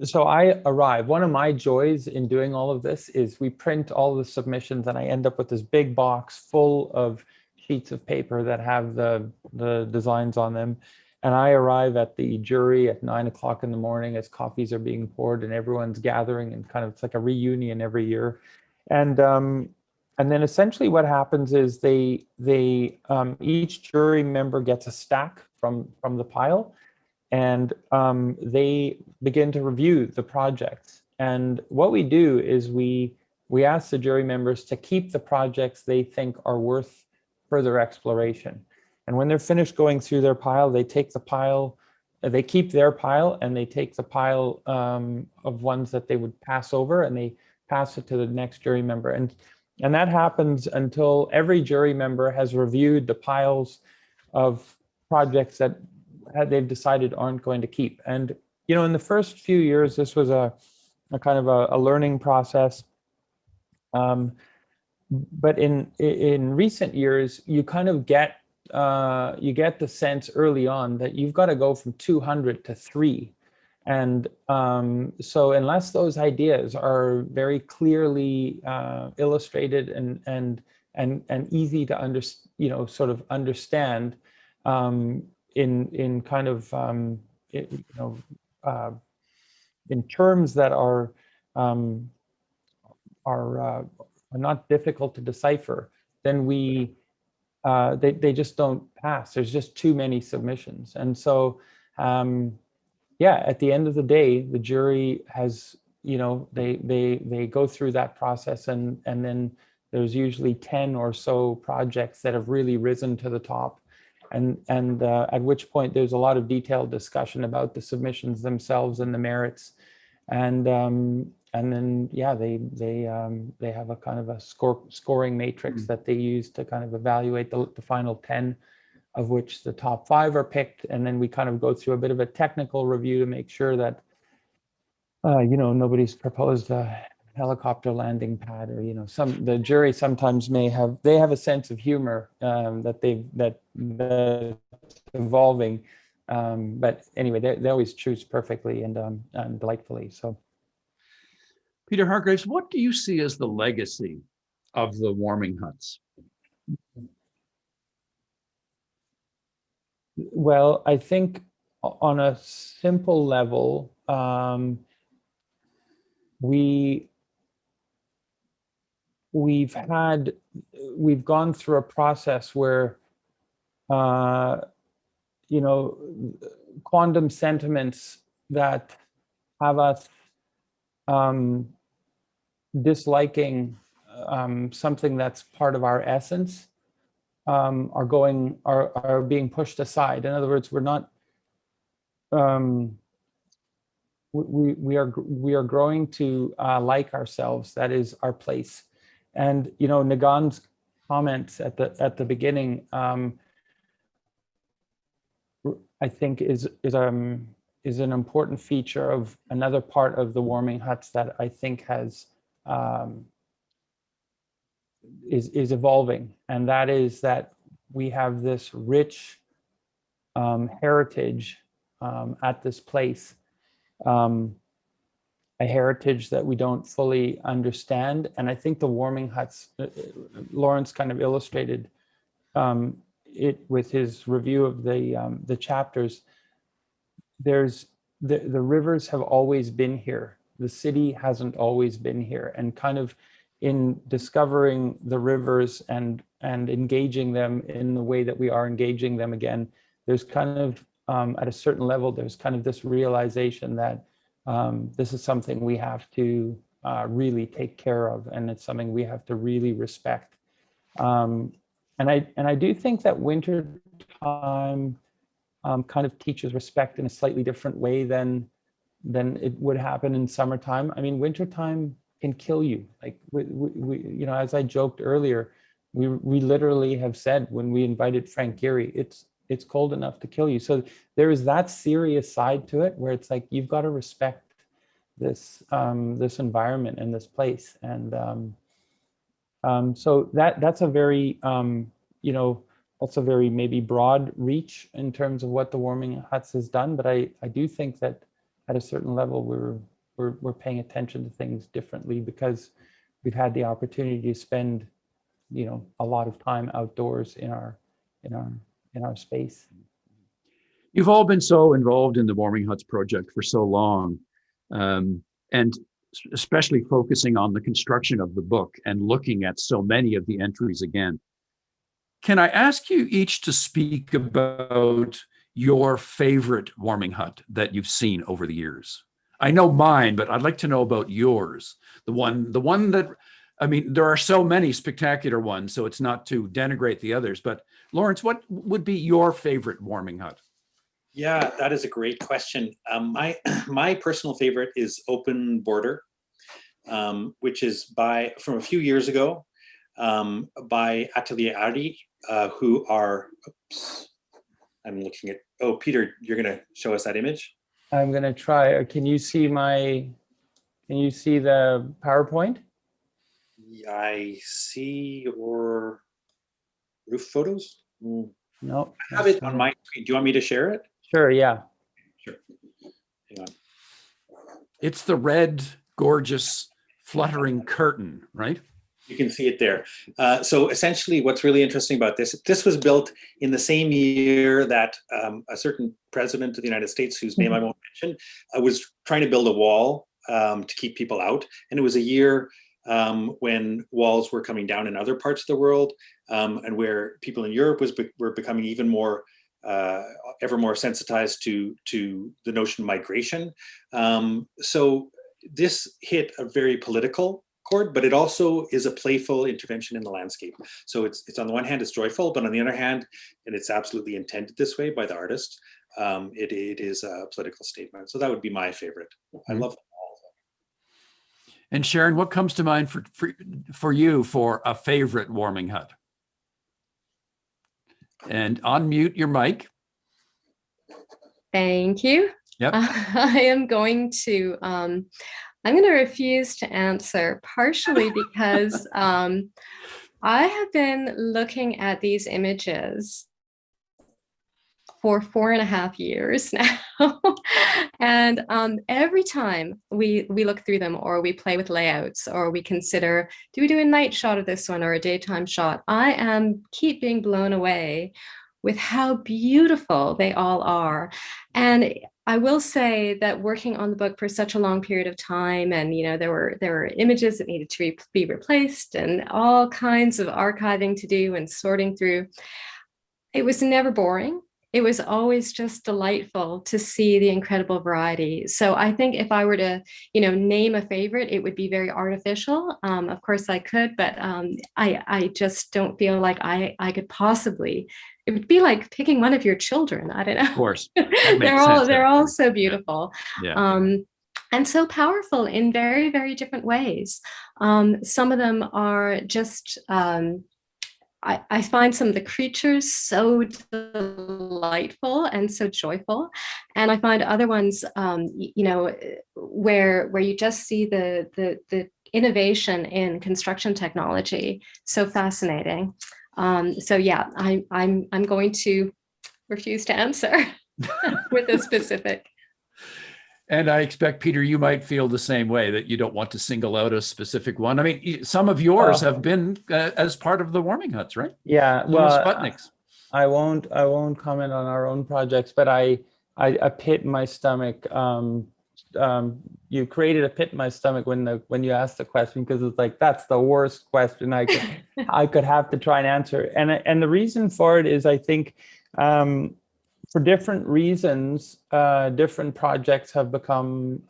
so I arrive. One of my joys in doing all of this is we print all the submissions, and I end up with this big box full of sheets of paper that have the designs on them. I arrive at the jury at 9 o'clock in the morning as coffees are being poured and everyone's gathering, and kind of it's like a reunion every year. And then essentially what happens is each jury member gets a stack from the pile, and they begin to review the projects. And what we do is we ask the jury members to keep the projects they think are worth further exploration. And when they're finished going through their pile, they take the pile, they keep their pile, and they take the pile of ones that they would pass over, and they pass it to the next jury member. And that happens until every jury member has reviewed the piles of projects that they've decided aren't going to keep. And, you know, in the first few years, this was a kind of a learning process. But in recent years, you kind of get the sense early on that you've got to go from 200 to 3. And so unless those ideas are very clearly illustrated and easy to sort of understand in kind of in terms that are not difficult to decipher, then they just don't pass. There's just too many submissions. And so yeah, at the end of the day, the jury has, they go through that process, and then there's usually 10 or so projects that have really risen to the top, and at which point there's a lot of detailed discussion about the submissions themselves and the merits, and then yeah, they have a kind of a scoring matrix that they use to kind of evaluate the final 10, of which the top 5 are picked. And then we kind of go through a bit of a technical review to make sure that, nobody's proposed a helicopter landing pad, or, the jury sometimes they have a sense of humor that's evolving. But anyway, they always choose perfectly and delightfully. So, Peter Hargraves, what do you see as the legacy of the warming huts? Well, I think on a simple level, we've gone through a process where, quantum sentiments that have us disliking something that's part of our essence are being pushed aside. In other words, we're not we are growing to like ourselves. That is our place. And Nagan's comments at the beginning, I think is an important feature of another part of the warming huts that I think has is evolving, and that is that we have this rich heritage at this place, a heritage that we don't fully understand. And I think the warming huts, Lawrence kind of illustrated it with his review of the chapters. There's the rivers have always been here. The city hasn't always been here, and kind of in discovering the rivers and engaging them in the way that we are engaging them again, there's kind of at a certain level, there's kind of this realization that this is something we have to really take care of, and it's something we have to really respect. And I do think that winter time kind of teaches respect in a slightly different way than it would happen in summertime. I mean, wintertime can kill you. Like we as I joked earlier, we literally have said when we invited Frank Gehry, it's cold enough to kill you. So there is that serious side to it where it's like you've got to respect this this environment and this place. And so that's a very that's a very maybe broad reach in terms of what the warming huts has done. But I do think that at a certain level we're paying attention to things differently because we've had the opportunity to spend a lot of time outdoors in our space. You've all been so involved in the Warming Huts project for so long, and especially focusing on the construction of the book and looking at so many of the entries again. Can I ask you each to speak about your favorite warming hut that you've seen over the years? I know mine, but I'd like to know about yours. The one that, I mean, there are so many spectacular ones, so it's not to denigrate the others, but Lawrence, what would be your favorite warming hut? Yeah, that is a great question. My personal favorite is Open Border, which is from a few years ago by Atelier Ari, who are, oops, I'm looking at, oh, Peter, you're going to show us that image? I'm going to try. Can you see the PowerPoint? I see your roof photos. No. I have it on my screen. Do you want me to share it? Sure, yeah. Sure. Hang on. It's the red, gorgeous, fluttering curtain, right? You can see it there. So essentially what's really interesting about this was built in the same year that a certain president of the United States, whose name I won't mention, was trying to build a wall to keep people out. And it was a year when walls were coming down in other parts of the world, and where people in Europe were becoming even more, ever more sensitized to the notion of migration. So this hit a very political chord, but it also is a playful intervention in the landscape. So it's on the one hand, it's joyful, but on the other hand, and it's absolutely intended this way by the artist, it is a political statement. So that would be my favorite. I love them all. And Sharon, what comes to mind for you for a favorite warming hut? And unmute your mic. Thank you. Yep. I am going to I'm going to refuse to answer, partially because I have been looking at these images for 4.5 years now. And every time we look through them, or we play with layouts, or we consider, do we do a night shot of this one or a daytime shot? I keep being blown away with how beautiful they all are. And I will say that working on the book for such a long period of time, and there were images that needed to be replaced, and all kinds of archiving to do and sorting through, it was never boring. It was always just delightful to see the incredible variety. So I think if I were to, name a favorite, it would be very artificial. Of course I could, but I just don't feel like I could possibly. It would be like picking one of your children. I don't know. Of course. they're all so beautiful. Yeah. And so powerful in very, very different ways. Some of them are just, I find some of the creatures so delightful and so joyful. And I find other ones, where you just see the innovation in construction technology so fascinating. So yeah, I'm going to refuse to answer with a specific. And I expect, Peter, you might feel the same way, that you don't want to single out a specific one. I mean, some of yours have been as part of the warming huts, right? Yeah, well, Sputniks. I won't comment on our own projects, but I pit in my stomach. You created a pit in my stomach when you asked the question, because it's like, that's the worst question I could have to try and answer. And the reason for it is, I think, for different reasons, different projects have become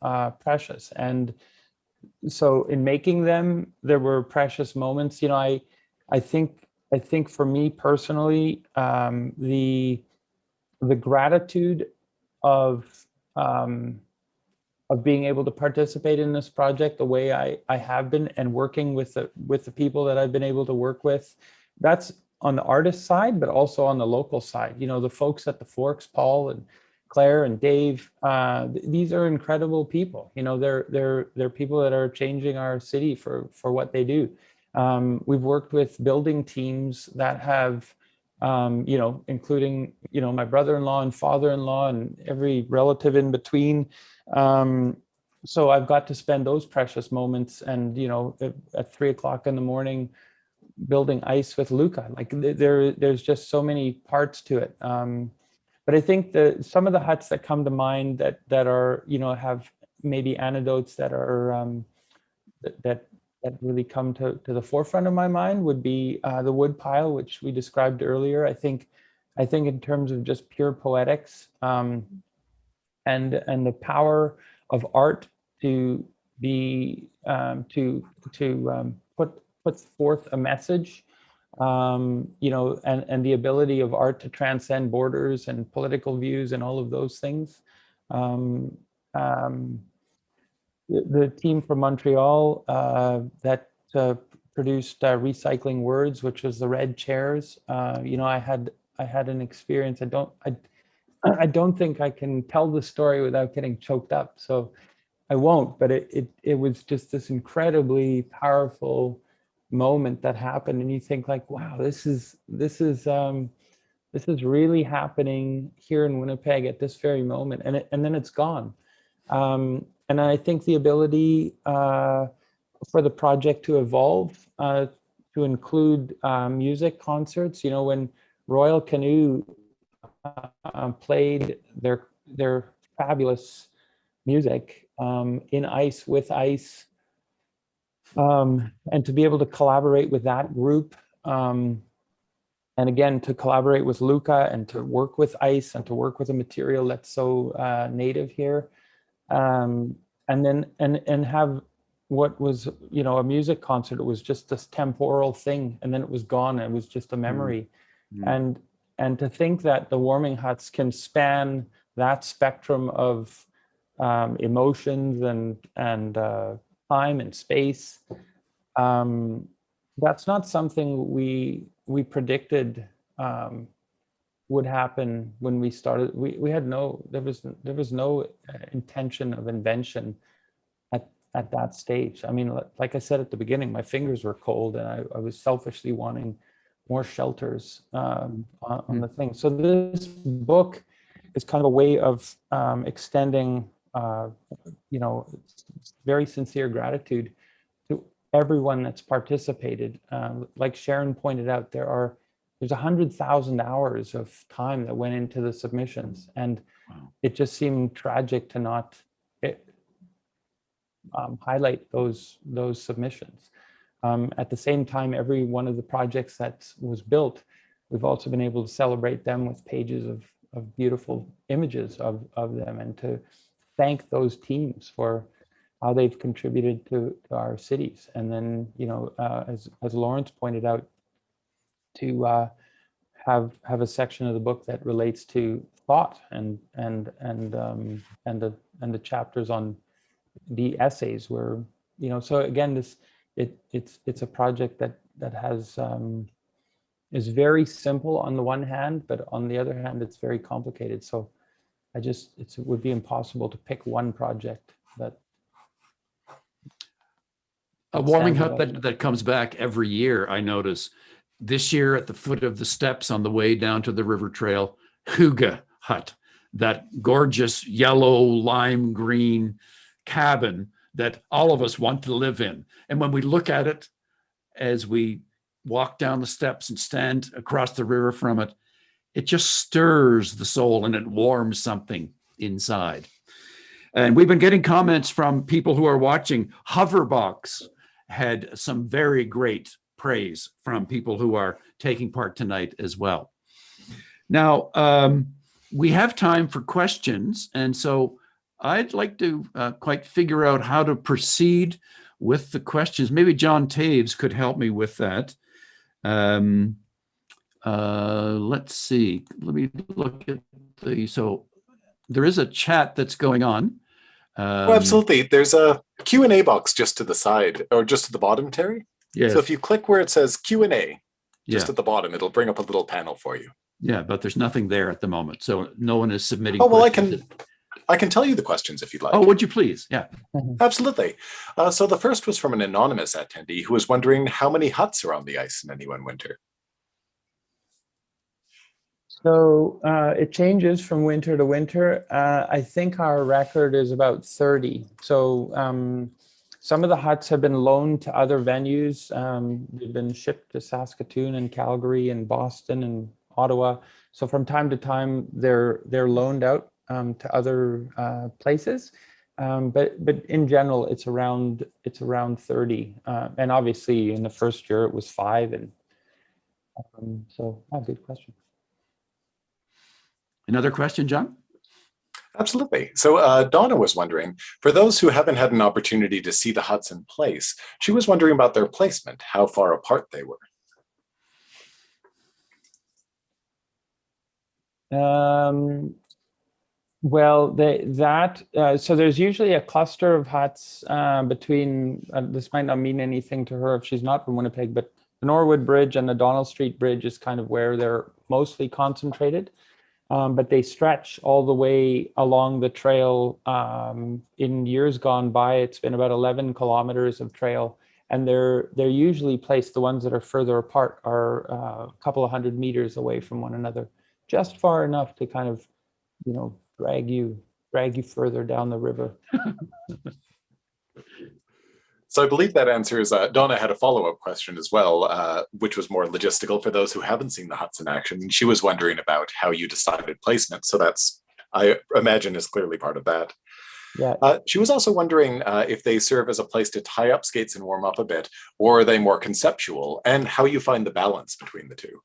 precious. And so in making them, there were precious moments. I think for me personally, the gratitude of being able to participate in this project the way I have been, and working with the people that I've been able to work with, that's on the artist side, but also on the local side. The folks at the Forks, Paul and Claire and Dave, these are incredible people. They're people that are changing our city for what they do. We've worked with building teams that have, including, my brother-in-law and father-in-law and every relative in between. So I've got to spend those precious moments, and, at 3:00 in the morning, building ice with Luca. Like there's just so many parts to it. But I think some of the huts that come to mind that are, you know, have maybe anecdotes that are that really come to the forefront of my mind would be the wood pile, which we described earlier. I think in terms of just pure poetics, and the power of art to be put forth a message, you know, and the ability of art to transcend borders and political views and all of those things. The team from Montreal that produced Recycling Words, which was the red chairs. You know, I had an experience. I don't think I can tell the story without getting choked up, so I won't. But it was just this incredibly powerful moment that happened, and you think like, wow, this is really happening here in Winnipeg at this very moment, and then it's gone. And I think the ability for the project to evolve, to include music concerts. You know, when Royal Canoe played their fabulous music in ice, with ice, and to be able to collaborate with that group, and again to collaborate with Luca and to work with ice and to work with a material that's so native here, and then have what was, you know, a music concert. It was just this temporal thing, and then it was gone. It was just a memory. And to think that the warming huts can span that spectrum of emotions and time and space, that's not something we predicted would happen when we started. We had there was no intention of invention at that stage. I mean, like I said at the beginning, my fingers were cold, and I was selfishly wanting more shelters on the thing. So this book is kind of a way of extending, you know, very sincere gratitude to everyone that's participated. Like Sharon pointed out, there's 100,000 hours of time that went into the submissions, and it just seemed tragic to not highlight those submissions. At the same time, every one of the projects that was built, we've also been able to celebrate them with pages of beautiful images of them, and to thank those teams for how they've contributed to our cities. And then, you know, as Lawrence pointed out, to have a section of the book that relates to thought and the chapters on the essays, where, you know, so again, it's a project that has is very simple on the one hand, but on the other hand, it's very complicated. So it would be impossible to pick one project that a warming hut that comes back every year. I notice this year at the foot of the steps on the way down to the river trail, Hygge hut, that gorgeous yellow lime green cabin that all of us want to live in. And when we look at it as we walk down the steps and stand across the river from it, it just stirs the soul and it warms something inside. And we've been getting comments from people who are watching. Hoverbox had some very great praise from people who are taking part tonight as well. Now, we have time for questions. And so I'd like to quite figure out how to proceed with the questions. Maybe John Taves could help me with that. Let's see. Let me look at so there is a chat that's going on. Oh, absolutely. There's a Q&A box just to the side, or just to the bottom, Terry. Yes. So if you click where it says Q&A, just at the bottom, it'll bring up a little panel for you. Yeah, but there's nothing there at the moment. So no one is submitting questions. Well, I can tell you the questions if you'd like. Oh, would you please? Yeah. Absolutely. So the first was from an anonymous attendee who was wondering how many huts are on the ice in any one winter. So it changes from winter to winter. I think our record is about 30. So some of the huts have been loaned to other venues. They've been shipped to Saskatoon and Calgary and Boston and Ottawa. So from time to time, they're loaned out to other places. But in general, it's around 30. And obviously, in the first year, it was 5. And good question. Another question, John? Absolutely. So Donna was wondering, for those who haven't had an opportunity to see the huts in place, she was wondering about their placement, how far apart they were. Well, so there's usually a cluster of huts between, this might not mean anything to her if she's not from Winnipeg, but the Norwood Bridge and the Donald Street Bridge is kind of where they're mostly concentrated. But they stretch all the way along the trail. In years gone by, it's been about 11 kilometers of trail, and they're usually placed, the ones that are further apart are a couple of 100 meters away from one another, just far enough to kind of, drag you further down the river. So I believe that answers, Donna had a follow-up question as well, which was more logistical for those who haven't seen the huts in action. And she was wondering about how you decided placement. So that's, I imagine, is clearly part of that. Yeah. She was also wondering if they serve as a place to tie up skates and warm up a bit, or are they more conceptual, and how you find the balance between the two.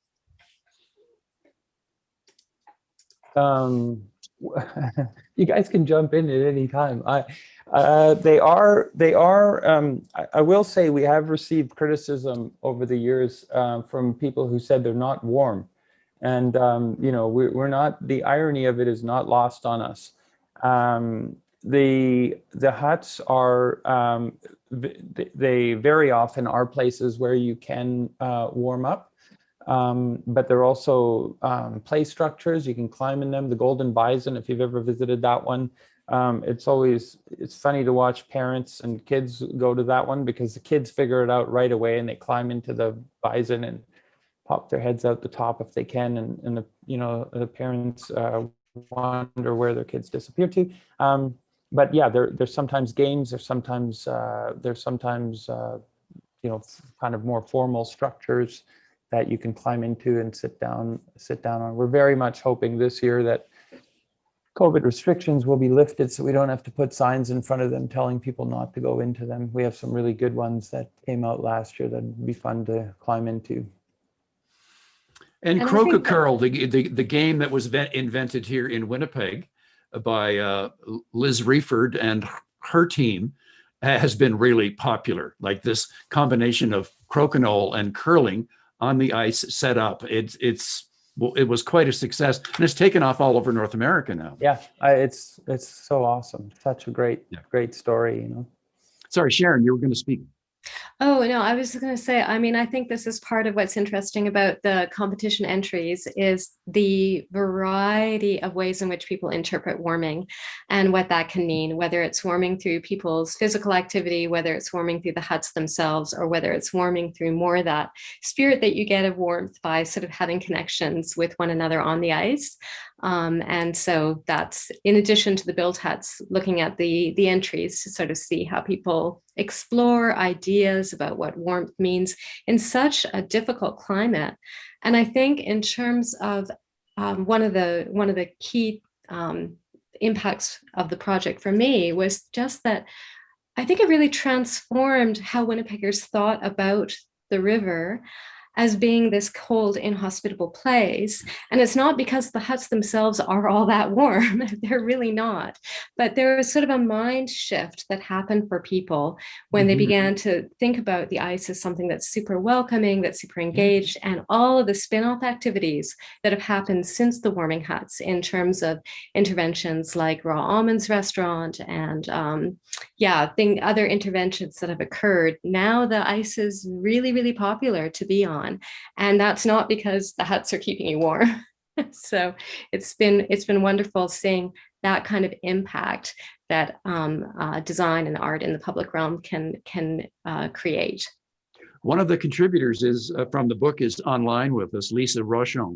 You guys can jump in at any time. They are. I will say we have received criticism over the years from people who said they're not warm, and we're not. The irony of it is not lost on us. The huts are. They very often are places where you can warm up. But they're also play structures. You can climb in them. The Golden Bison, if you've ever visited that one, it's funny to watch parents and kids go to that one, because the kids figure it out right away and they climb into the bison and pop their heads out the top if they can, and the parents wonder where their kids disappear to. But yeah, there's sometimes games. There's sometimes kind of more formal structures that you can climb into and sit down on. We're very much hoping this year that COVID restrictions will be lifted so we don't have to put signs in front of them telling people not to go into them. We have some really good ones that came out last year that'd be fun to climb into. And Croquet Curl, the game that was invented here in Winnipeg by Liz Reeford and her team, has been really popular. Like this combination of crokinole and curling on the ice set up. It was quite a success, and it's taken off all over North America now. Yeah, it's so awesome. Such a great story, Sorry, Sharon, you were going to speak. Oh, no, I was going to say, I think this is part of what's interesting about the competition entries is the variety of ways in which people interpret warming and what that can mean, whether it's warming through people's physical activity, whether it's warming through the huts themselves, or whether it's warming through more that spirit that you get of warmth by sort of having connections with one another on the ice. And so that's, in addition to the build huts, looking at the entries to sort of see how people explore ideas about what warmth means in such a difficult climate. And I think in terms of one of the key impacts of the project for me was just that I think it really transformed how Winnipeggers thought about the river as being this cold, inhospitable place. And it's not because the huts themselves are all that warm. They're really not. But there was sort of a mind shift that happened for people when they began to think about the ice as something that's super welcoming, that's super engaged, and all of the spin-off activities that have happened since the warming huts in terms of interventions like Raw Almonds Restaurant and other interventions that have occurred. Now the ice is really, really popular to be on. And that's not because the huts are keeping you warm. So it's been wonderful seeing that kind of impact that design and art in the public realm can create. One of the contributors is from the book is online with us, Lisa Rochon,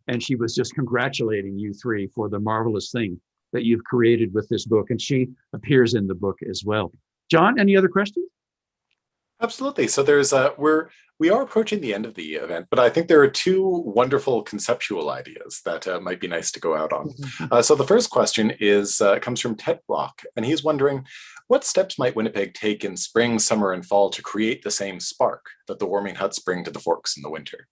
and she was just congratulating you three for the marvelous thing that you've created with this book, and she appears in the book as well. John, any other questions? Absolutely. So we are approaching the end of the event, but I think there are two wonderful conceptual ideas that might be nice to go out on. So the first question comes from Ted Block, and he's wondering, what steps might Winnipeg take in spring, summer, and fall to create the same spark that the warming huts bring to the Forks in the winter?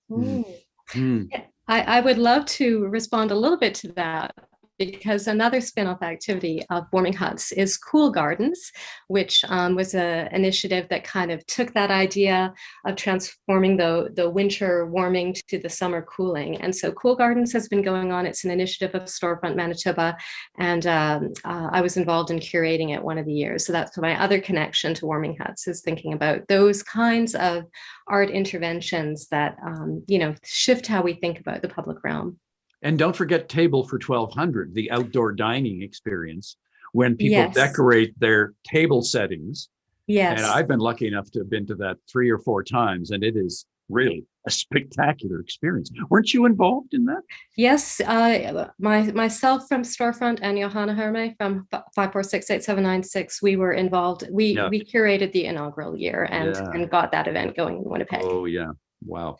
Yeah, I would love to respond a little bit to that, because another spin-off activity of warming huts is Cool Gardens, which was an initiative that kind of took that idea of transforming the winter warming to the summer cooling. And so Cool Gardens has been going on. It's an initiative of Storefront Manitoba, and I was involved in curating it one of the years. So that's my other connection to warming huts, is thinking about those kinds of art interventions that shift how we think about the public realm. And don't forget Table for 1200, the outdoor dining experience, when people Yes. decorate their table settings. Yes. And I've been lucky enough to have been to that 3 or 4 times, and it is really a spectacular experience. Weren't you involved in that? Yes, myself from Storefront and Johanna Herme from 5468796, we were involved. We curated the inaugural year and got that event going in Winnipeg. Oh yeah, wow.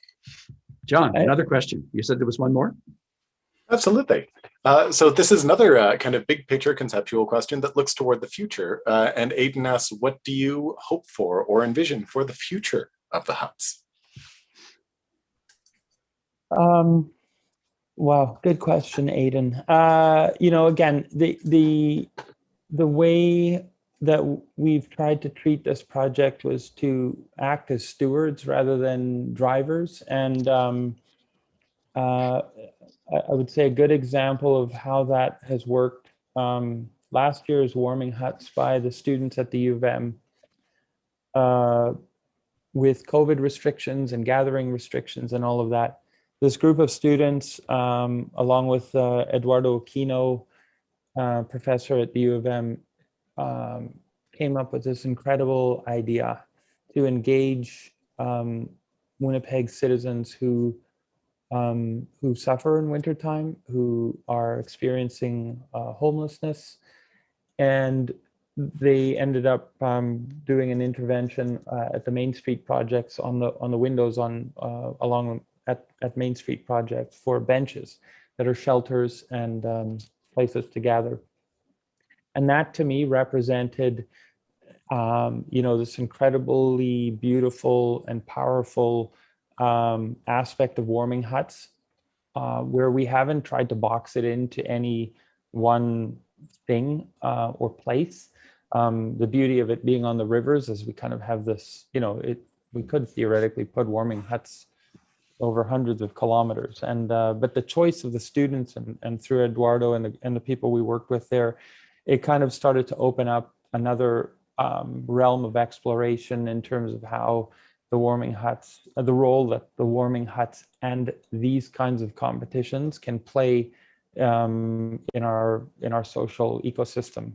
John, another question. You said there was one more? Absolutely. So this is another kind of big picture conceptual question that looks toward the future. And Aidan asks, what do you hope for or envision for the future of the huts? Wow, good question, Aidan. Again, the way that we've tried to treat this project was to act as stewards rather than drivers. And I would say a good example of how that has worked last year's warming huts by the students at the U of M with COVID restrictions and gathering restrictions and all of that. This group of students, along with Eduardo Aquino, professor at the U of M, came up with this incredible idea to engage Winnipeg citizens who suffer in wintertime, who are experiencing homelessness. And they ended up doing an intervention at the Main Street projects on the windows along at Main Street project for benches that are shelters and places to gather. And that to me represented this incredibly beautiful and powerful aspect of warming huts, where we haven't tried to box it into any one thing or place. The beauty of it being on the rivers is we kind of have this, we could theoretically put warming huts over hundreds of kilometers. And but the choice of the students and through Eduardo and the people we worked with there, it kind of started to open up another realm of exploration in terms of how the warming huts, the role that the warming huts and these kinds of competitions can play in our social ecosystem.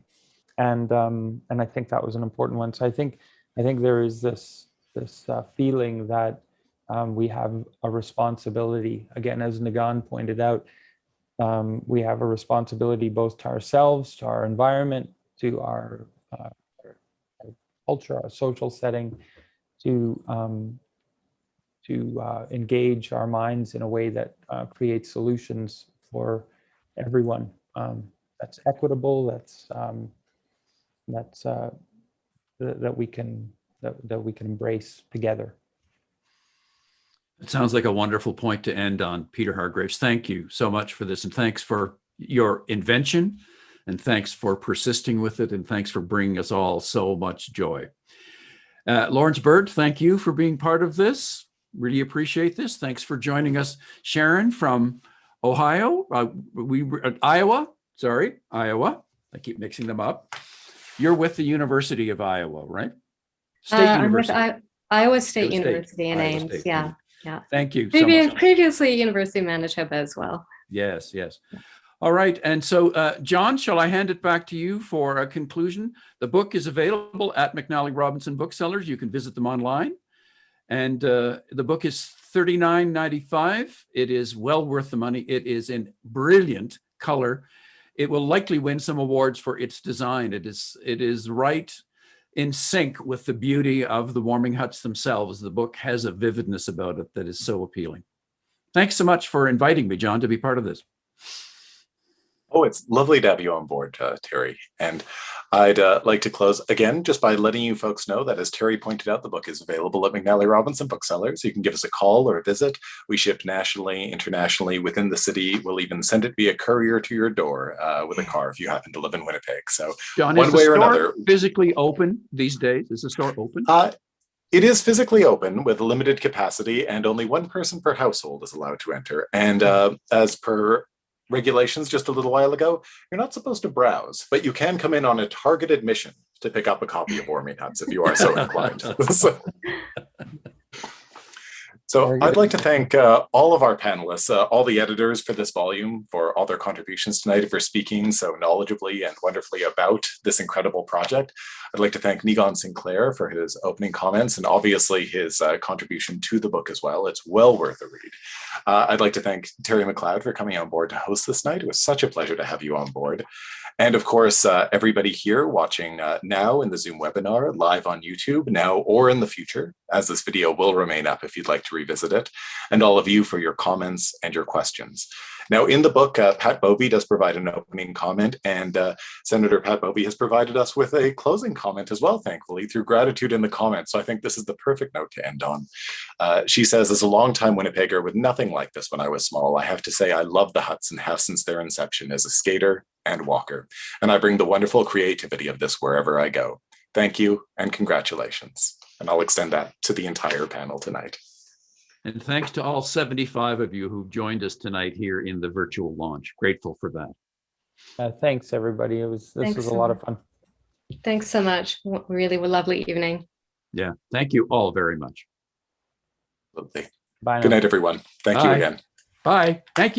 And I think that was an important one. So I think there is this feeling that we have a responsibility. Again, as Nagan pointed out, we have a responsibility both to ourselves, to our environment, to our culture, our social setting, to engage our minds in a way that creates solutions for everyone. That's equitable. That we can embrace together. It sounds like a wonderful point to end on, Peter Hargraves. Thank you so much for this, and thanks for your invention, and thanks for persisting with it, and thanks for bringing us all so much joy. Lawrence Bird, thank you for being part of this. Really appreciate this. Thanks for joining us. Sharon from Iowa. I keep mixing them up. You're with the University of Iowa, right? State University. I'm with Iowa State University in Ames. State. Yeah. Thank you so much. Previously, University of Manitoba as well. Yes. All right. And so, John, shall I hand it back to you for a conclusion? The book is available at McNally Robinson Booksellers. You can visit them online. And the book is $39.95. It is well worth the money. It is in brilliant color. It will likely win some awards for its design. It is right in sync with the beauty of the warming huts themselves. The book has a vividness about it that is so appealing. Thanks so much for inviting me, John, to be part of this. Oh, it's lovely to have you on board, Terry. And I'd like to close again just by letting you folks know that, as Terry pointed out, the book is available at McNally Robinson Booksellers. You can give us a call or a visit. We ship nationally, internationally, within the city. We'll even send it via courier to your door with a car if you happen to live in Winnipeg. So John, one is the way or store another, physically open these days? Is the store open? it is physically open with limited capacity, and only one person per household is allowed to enter. And as per regulations just a little while ago, you're not supposed to browse, but you can come in on a targeted mission to pick up a copy of Warming Huts if you are so inclined. So I'd like to thank all of our panelists, all the editors for this volume, for all their contributions tonight, for speaking so knowledgeably and wonderfully about this incredible project. I'd like to thank Nigon Sinclair for his opening comments and obviously his contribution to the book as well. It's well worth a read. I'd like to thank Terry McLeod for coming on board to host this night. It was such a pleasure to have you on board. And of course, everybody here watching now in the Zoom webinar, live on YouTube, now or in the future, as this video will remain up if you'd like to revisit it, and all of you for your comments and your questions. Now, in the book, Pat Bovey does provide an opening comment, and Senator Pat Bovey has provided us with a closing comment as well, thankfully, through gratitude in the comments. So I think this is the perfect note to end on. She says, as a longtime Winnipegger with nothing like this when I was small, I have to say I love the huts and have since their inception as a skater and walker. And I bring the wonderful creativity of this wherever I go. Thank you and congratulations. And I'll extend that to the entire panel tonight. And thanks to all 75 of you who joined us tonight here in the virtual launch. Grateful for that. Thanks, everybody. This was a lot of fun. Thanks so much. Really a lovely evening. Yeah, thank you all very much. Lovely. Bye now. Good night, everyone. Thank you again. Bye. Thank you.